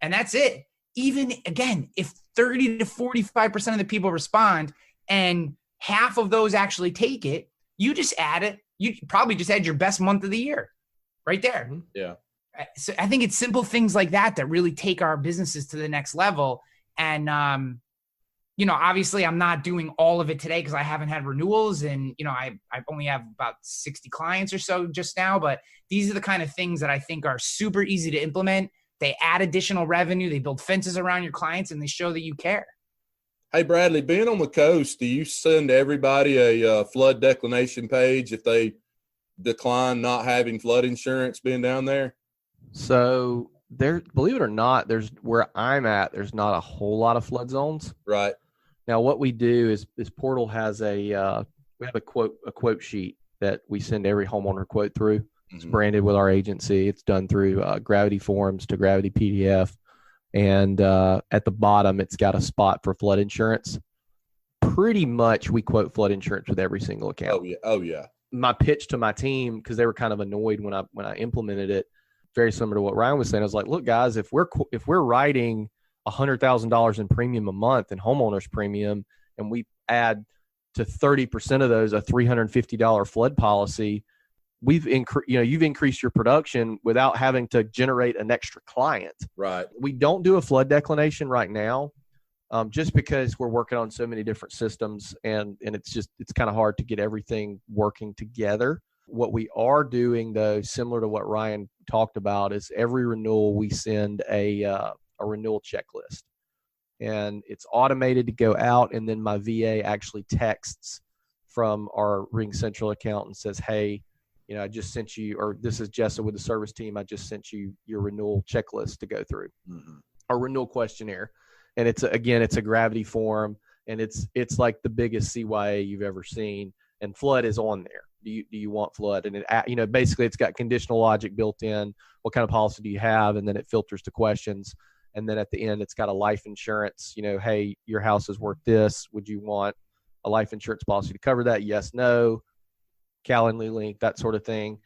And that's it. Even, again, if 30 to 45% of the people respond and half of those actually take it, you just add it. You probably just had your best month of the year right there. Yeah. So I think it's simple things like that really take our businesses to the next level. And, obviously I'm not doing all of it today because I haven't had renewals and, I only have about 60 clients or so just now, but these are the kind of things that I think are super easy to implement. They add additional revenue. They build fences around your clients and they show that you care. Hey, Bradley, being on the coast, do you send everybody a flood declination page if they decline not having flood insurance being down there? So there, believe it or not, there's where I'm at, there's not a whole lot of flood zones. Right. Now, what we do is Portal has we have a quote sheet that we send every homeowner quote through. It's branded with our agency. It's done through Gravity Forms to Gravity PDF. And at the bottom, it's got a spot for flood insurance. Pretty much we quote flood insurance with every single account. Oh, yeah. Oh, yeah. My pitch to my team, because they were kind of annoyed when I implemented it, very similar to what Ryan was saying. I was like, look, guys, if we're writing $100,000 in premium a month in homeowners premium, and we add to 30% of those a $350 flood policy, you've increased your production without having to generate an extra client. Right. We don't do a flood declination right now, just because we're working on so many different systems, and it's kind of hard to get everything working together. What we are doing, though, similar to what Ryan talked about, is every renewal we send a renewal checklist, and it's automated to go out, and then my VA actually texts from our Ring Central account and says, hey, I just sent you, or this is Jessa with the service team, I just sent you your renewal checklist to go through, our renewal questionnaire. And it's a Gravity form, and it's like the biggest CYA you've ever seen, and flood is on there. Do you want flood? And it, basically it's got conditional logic built in. What kind of policy do you have? And then it filters to questions. And then at the end, it's got a life insurance, hey, your house is worth this. Would you want a life insurance policy to cover that? Yes, no, Calendly link, that sort of thing.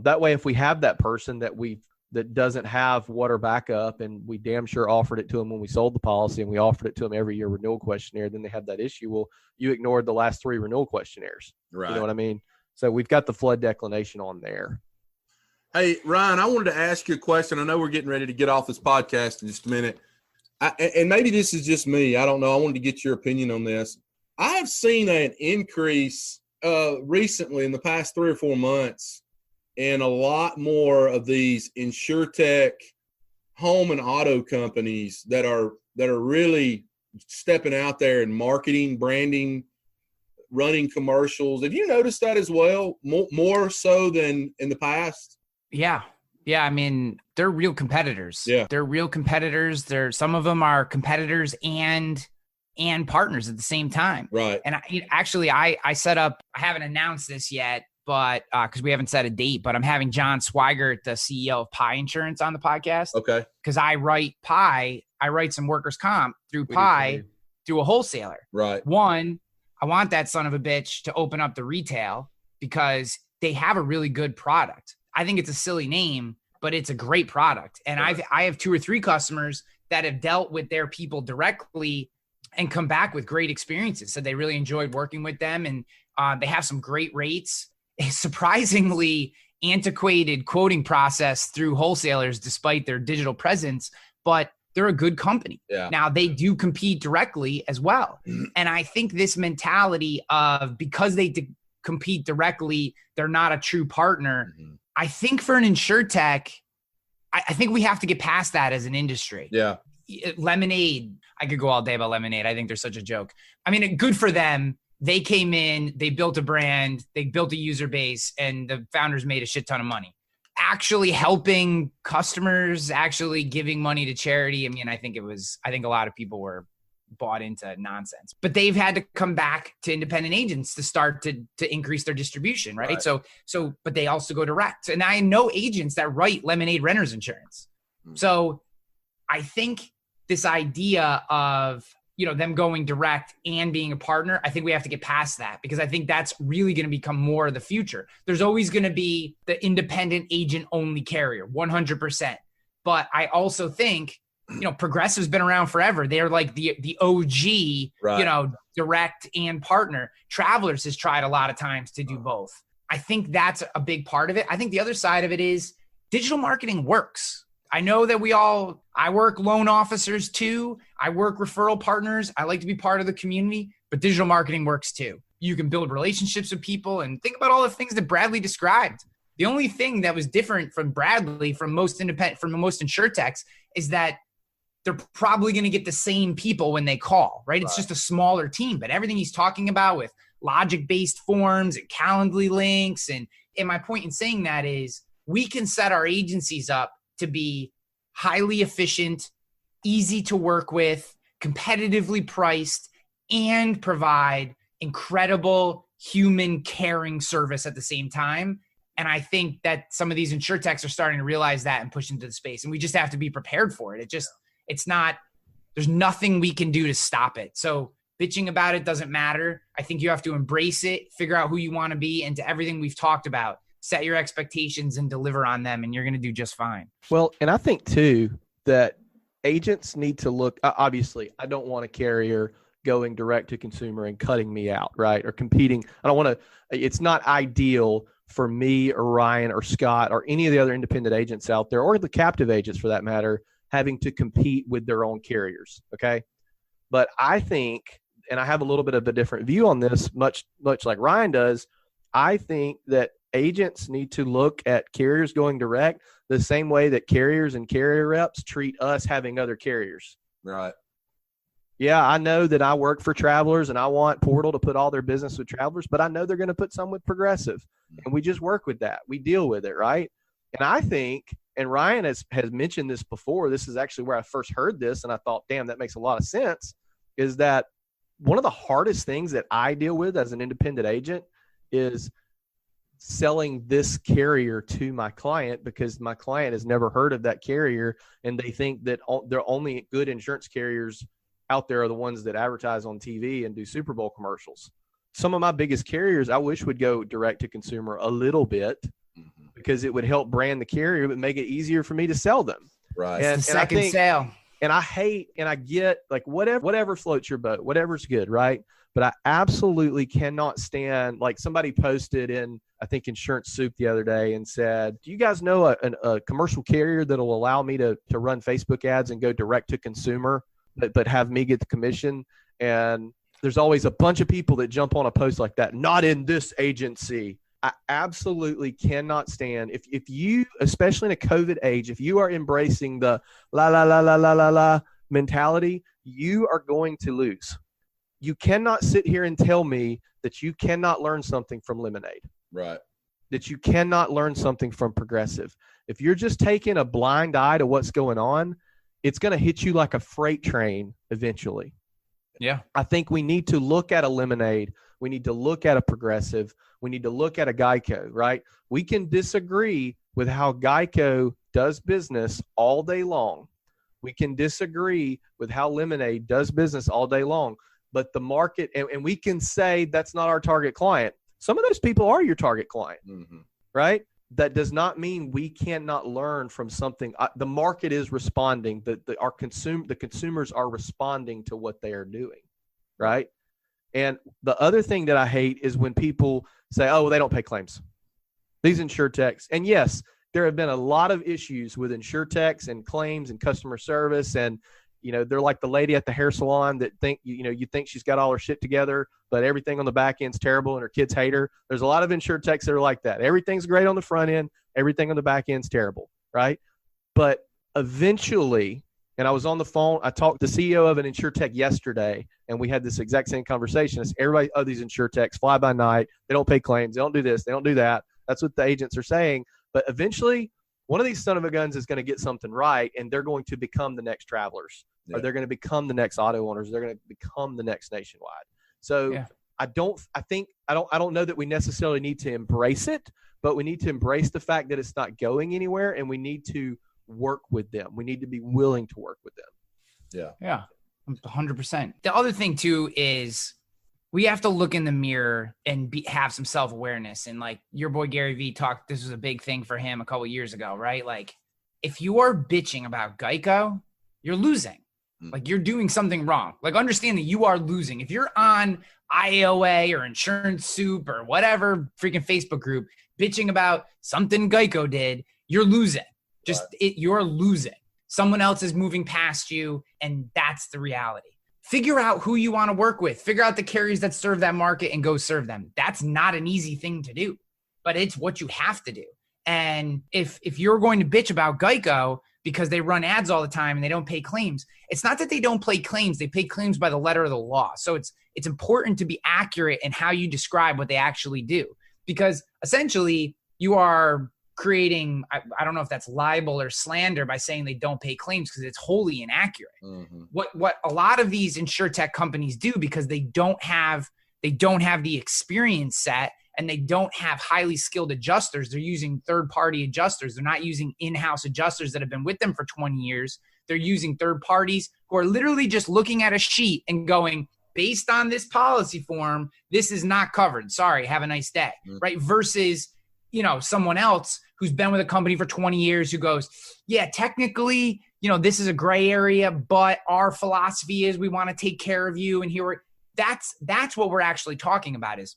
That way, if we have that person that doesn't have water backup, and we damn sure offered it to them when we sold the policy, and we offered it to them every year renewal questionnaire, then they have that issue. Well, you ignored the last 3 renewal questionnaires. Right. You know what I mean? So we've got the flood declination on there. Hey, Ryan, I wanted to ask you a question. I know we're getting ready to get off this podcast in just a minute. And maybe this is just me. I don't know. I wanted to get your opinion on this. I have seen an increase recently in the past 3 or 4 months in a lot more of these InsurTech home and auto companies that are really stepping out there and marketing, branding, running commercials. Have you noticed that as well, more so than in the past? Yeah. I mean, they're real competitors. Yeah. They're real competitors. Some of them are competitors and partners at the same time. Right. And I set up, I haven't announced this yet, but because we haven't set a date, but I'm having John Swigert, the CEO of Pi Insurance, on the podcast. Okay. Because I write some workers' comp through Pi through a wholesaler. Right. One, I want that son of a bitch to open up the retail because they have a really good product. I think it's a silly name, but it's a great product. And Right. I have 2 or 3 customers that have dealt with their people directly and come back with great experiences. So they really enjoyed working with them, and they have some great rates. A surprisingly antiquated quoting process through wholesalers, despite their digital presence, but they're a good company. Yeah. Now they do compete directly as well. And I think this mentality of, because they compete directly, they're not a true partner. Mm-hmm. I think for an InsurTech, I think we have to get past that as an industry. Yeah. Lemonade, I could go all day about Lemonade. I think they're such a joke. I mean, good for them. They came in, they built a brand, they built a user base, and the founders made a shit ton of money. Actually helping customers, actually giving money to charity. I mean, I think a lot of people were bought into nonsense, but they've had to come back to independent agents to start to increase their distribution. Right. So, but they also go direct. And I know agents that write Lemonade renters insurance. So I think this idea of, them going direct and being a partner, I think we have to get past that, because I think that's really going to become more of the future. There's always going to be the independent agent only carrier, 100%. But I also think, Progressive's been around forever. They're like the OG, Right. Direct and partner. Travelers has tried a lot of times to do both. I think that's a big part of it. I think the other side of it is digital marketing works. I know that I work loan officers too. I work referral partners. I like to be part of the community, but digital marketing works too. You can build relationships with people, and think about all the things that Bradley described. The only thing that was different from Bradley, from most InsurTechs, is that they're probably going to get the same people when they call, right? It's just a smaller team, but everything he's talking about with logic-based forms and Calendly links. And my point in saying that is we can set our agencies up to be highly efficient, easy to work with, competitively priced, and provide incredible human caring service at the same time. And I think that some of these insurtechs are starting to realize that and push into the space. And we just have to be prepared for it. It's not, there's nothing we can do to stop it. So bitching about it doesn't matter. I think you have to embrace it, figure out who you want to be, and to everything we've talked about, set your expectations and deliver on them, and you're going to do just fine. Well, and I think too that agents need to look, obviously, I don't want a carrier going direct to consumer and cutting me out, right? Or competing. I don't want to, it's not ideal for me or Ryan or Scott or any of the other independent agents out there, or the captive agents for that matter, having to compete with their own carriers. Okay. But I think, and I have a little bit of a different view on this, much like Ryan does, I think that agents need to look at carriers going direct the same way that carriers and carrier reps treat us having other carriers. Right. Yeah, I know that I work for Travelers and I want Portal to put all their business with Travelers, but I know they're going to put some with Progressive. And we just work with that. We deal with it, right? And I think, and Ryan has mentioned this before, this is actually where I first heard this, and I thought, damn, that makes a lot of sense, is that one of the hardest things that I deal with as an independent agent is selling this carrier to my client, because my client has never heard of that carrier, and they think that they're only good insurance carriers out there are the ones that advertise on TV and do Super Bowl commercials. Some of my biggest carriers I wish would go direct to consumer a little bit, because it would help brand the carrier, but make it easier for me to sell them. Right. And, the second sale. And I hate, and I get like whatever floats your boat, whatever's good, right? But I absolutely cannot stand, like somebody posted in, I think, Insurance Soup the other day and said, do you guys know a commercial carrier that'll allow me to run Facebook ads and go direct to consumer, but have me get the commission? And there's always a bunch of people that jump on a post like that. Not in this agency. I absolutely cannot stand, if you, especially in a COVID age, if you are embracing the la mentality, you are going to lose. You cannot sit here and tell me that you cannot learn something from Lemonade. Right. That you cannot learn something from Progressive. If you're just taking a blind eye to what's going on, it's going to hit you like a freight train eventually. Yeah. I think we need to look at a Lemonade. We need to look at a Progressive. We need to look at a Geico, right? We can disagree with how Geico does business all day long. We can disagree with how Lemonade does business all day long. But the market, and we can say that's not our target client. Some of those people are your target client, right? That does not mean we cannot learn from something. The market is responding. The consumers are responding to what they are doing, right? And the other thing that I hate is when people say, oh, well, they don't pay claims. These insurtechs. And yes, there have been a lot of issues with insurtechs and claims and customer service. And, you know, they're like the lady at the hair salon that you think she's got all her shit together, but everything on the back end's terrible and her kids hate her. There's a lot of insurtechs that are like that. Everything's great on the front end. Everything on the back end's terrible, right? But eventually, and I was on the phone, I talked to the CEO of an insurtech yesterday, and we had this exact same conversation. It's everybody, oh, these insurtechs fly by night. They don't pay claims. They don't do this. They don't do that. That's what the agents are saying. But eventually, one of these son of a guns is going to get something right, and they're going to become the next Travelers, or they're going to become the next auto owners. They're going to become the next Nationwide. So I don't know that we necessarily need to embrace it, but we need to embrace the fact that it's not going anywhere, and we need to work with them. We need to be willing to work with them. Yeah. 100%. The other thing too is we have to look in the mirror and have some self-awareness. And like your boy Gary Vee talked, this was a big thing for him a couple of years ago, right? Like if you are bitching about Geico, you're losing. Like you're doing something wrong. Like understand that you are losing. If you're on IOA or Insurance Soup or whatever freaking Facebook group bitching about something Geico did, you're losing. You're losing. Someone else is moving past you, and that's the reality. Figure out who you want to work with. Figure out the carriers that serve that market and go serve them. That's not an easy thing to do, but it's what you have to do. And if you're going to bitch about Geico, because they run ads all the time and they don't pay claims. It's not that they don't pay claims. They pay claims by the letter of the law. So it's important to be accurate in how you describe what they actually do, because essentially you are creating, I don't know if that's libel or slander by saying they don't pay claims, because it's wholly inaccurate. Mm-hmm. What a lot of these insurtech companies do, because they don't have the experience set and they don't have highly skilled adjusters. They're using third-party adjusters. They're not using in-house adjusters that have been with them for 20 years. They're using third parties who are literally just looking at a sheet and going, based on this policy form, this is not covered. Sorry, have a nice day, right? Versus, someone else who's been with a company for 20 years who goes, yeah, technically, this is a gray area, but our philosophy is we want to take care of you. And that's what we're actually talking about is,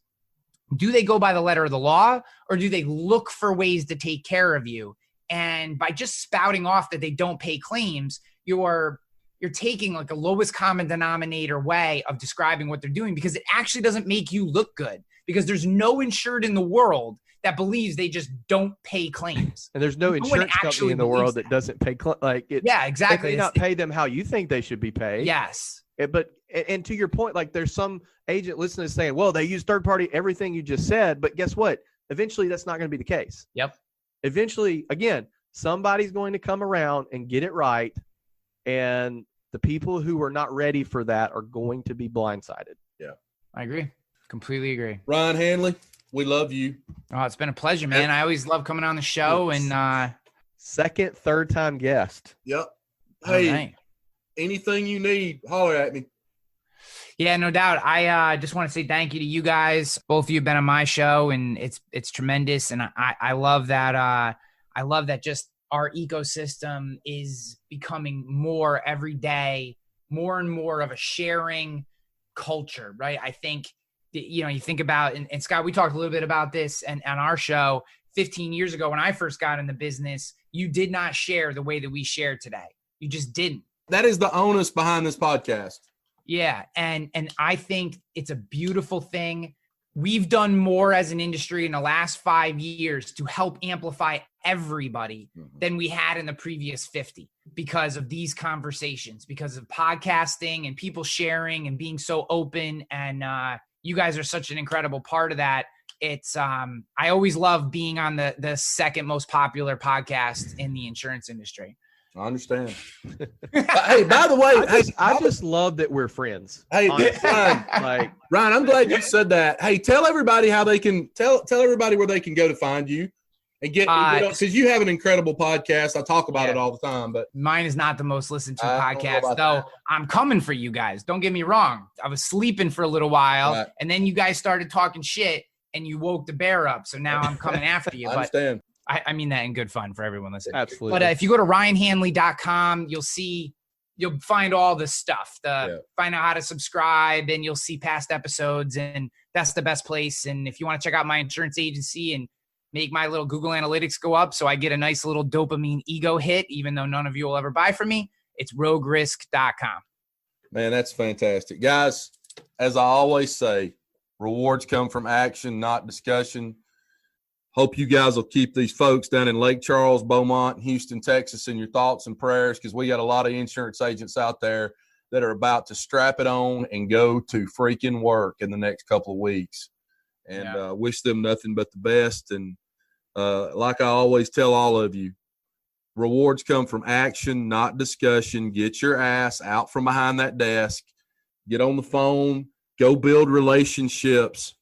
do they go by the letter of the law, or do they look for ways to take care of you? And by just spouting off that they don't pay claims, you're taking like a lowest common denominator way of describing what they're doing, because it actually doesn't make you look good, because there's no insured in the world that believes they just don't pay claims. And there's no insurance company in the world that doesn't pay yeah, exactly. They may not pay them how you think they should be paid. Yes. And to your point, like there's some agent listening saying, well, they use third party, everything you just said, but guess what? Eventually that's not going to be the case. Yep. Eventually, again, somebody's going to come around and get it right. And the people who are not ready for that are going to be blindsided. Yeah. I agree. Completely agree. Ryan Hanley, we love you. Oh, it's been a pleasure, man. I always love coming on the show. And second, third time guest. Yep. Hey, right. Anything you need, holler at me. Yeah, no doubt. I just want to say thank you to you guys. Both of you have been on my show, and it's tremendous. And I love that. I love that just our ecosystem is becoming more every day, more and more of a sharing culture, right? I think, you think about, and Scott, we talked a little bit about this and on our show 15 years ago when I first got in the business, you did not share the way that we share today. You just didn't. That is the onus behind this podcast. Yeah. And I think it's a beautiful thing. We've done more as an industry in the last 5 years to help amplify everybody than we had in the previous 50 because of these conversations, because of podcasting and people sharing and being so open. And you guys are such an incredible part of that. It's I always love being on the second most popular podcast in the insurance industry. I understand. Hey, by the way, I just love that we're friends. Hey, Ryan, I'm glad you said that. Hey, tell everybody how they can tell everybody where they can go to find you and get because you have an incredible podcast. I talk about it all the time, but mine is not the most listened to podcast, though. I'm coming for you guys. Don't get me wrong. I was sleeping for a little while, and then you guys started talking shit, and you woke the bear up. So now I'm coming after you. I understand. I mean that in good fun for everyone listening. Absolutely. But if you go to ryanhanley.com, you'll find all this stuff. Find out how to subscribe, and you'll see past episodes, and that's the best place. And if you want to check out my insurance agency and make my little Google Analytics go up so I get a nice little dopamine ego hit, even though none of you will ever buy from me, it's roguerisk.com. Man, that's fantastic. Guys, as I always say, rewards come from action, not discussion. Hope you guys will keep these folks down in Lake Charles, Beaumont, and Houston, Texas in your thoughts and prayers, because we got a lot of insurance agents out there that are about to strap it on and go to freaking work in the next couple of weeks. And wish them nothing but the best. And like I always tell all of you, rewards come from action, not discussion. Get your ass out from behind that desk. Get on the phone. Go build relationships.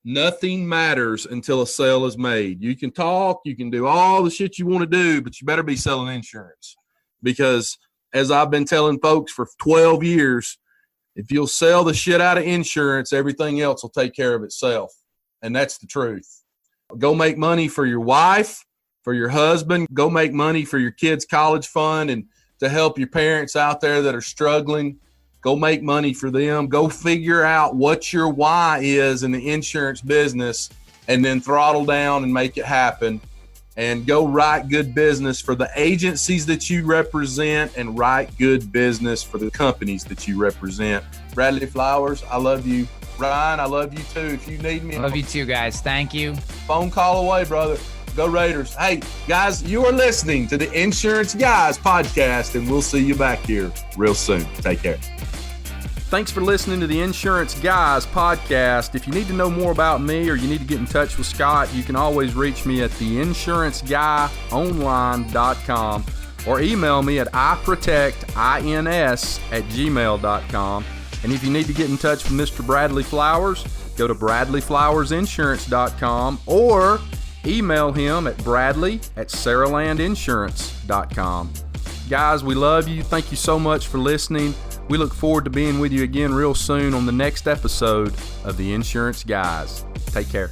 Nothing matters until a sale is made. You can talk, you can do all the shit you want to do, but you better be selling insurance. Because as I've been telling folks for 12 years, if you'll sell the shit out of insurance, everything else will take care of itself. And that's the truth. Go make money for your wife, for your husband. Go make money for your kids' college fund and to help your parents out there that are struggling. Go make money for them. Go figure out what your why is in the insurance business and then throttle down and make it happen. And go write good business for the agencies that you represent and write good business for the companies that you represent. Bradley Flowers, I love you. Ryan, I love you too. If you need me. I love you too, guys. Thank you. Phone call away, brother. Go Raiders. Hey, guys, you are listening to the Insurance Guys podcast, and we'll see you back here real soon. Take care. Thanks for listening to the Insurance Guys podcast. If you need to know more about me or you need to get in touch with Scott, you can always reach me at theinsuranceguyonline.com or email me at iprotectins@gmail.com. And if you need to get in touch with Mr. Bradley Flowers, go to bradleyflowersinsurance.com or email him at bradley@saralandinsurance.com. Guys, we love you. Thank you so much for listening. We look forward to being with you again real soon on the next episode of The Insurance Guys. Take care.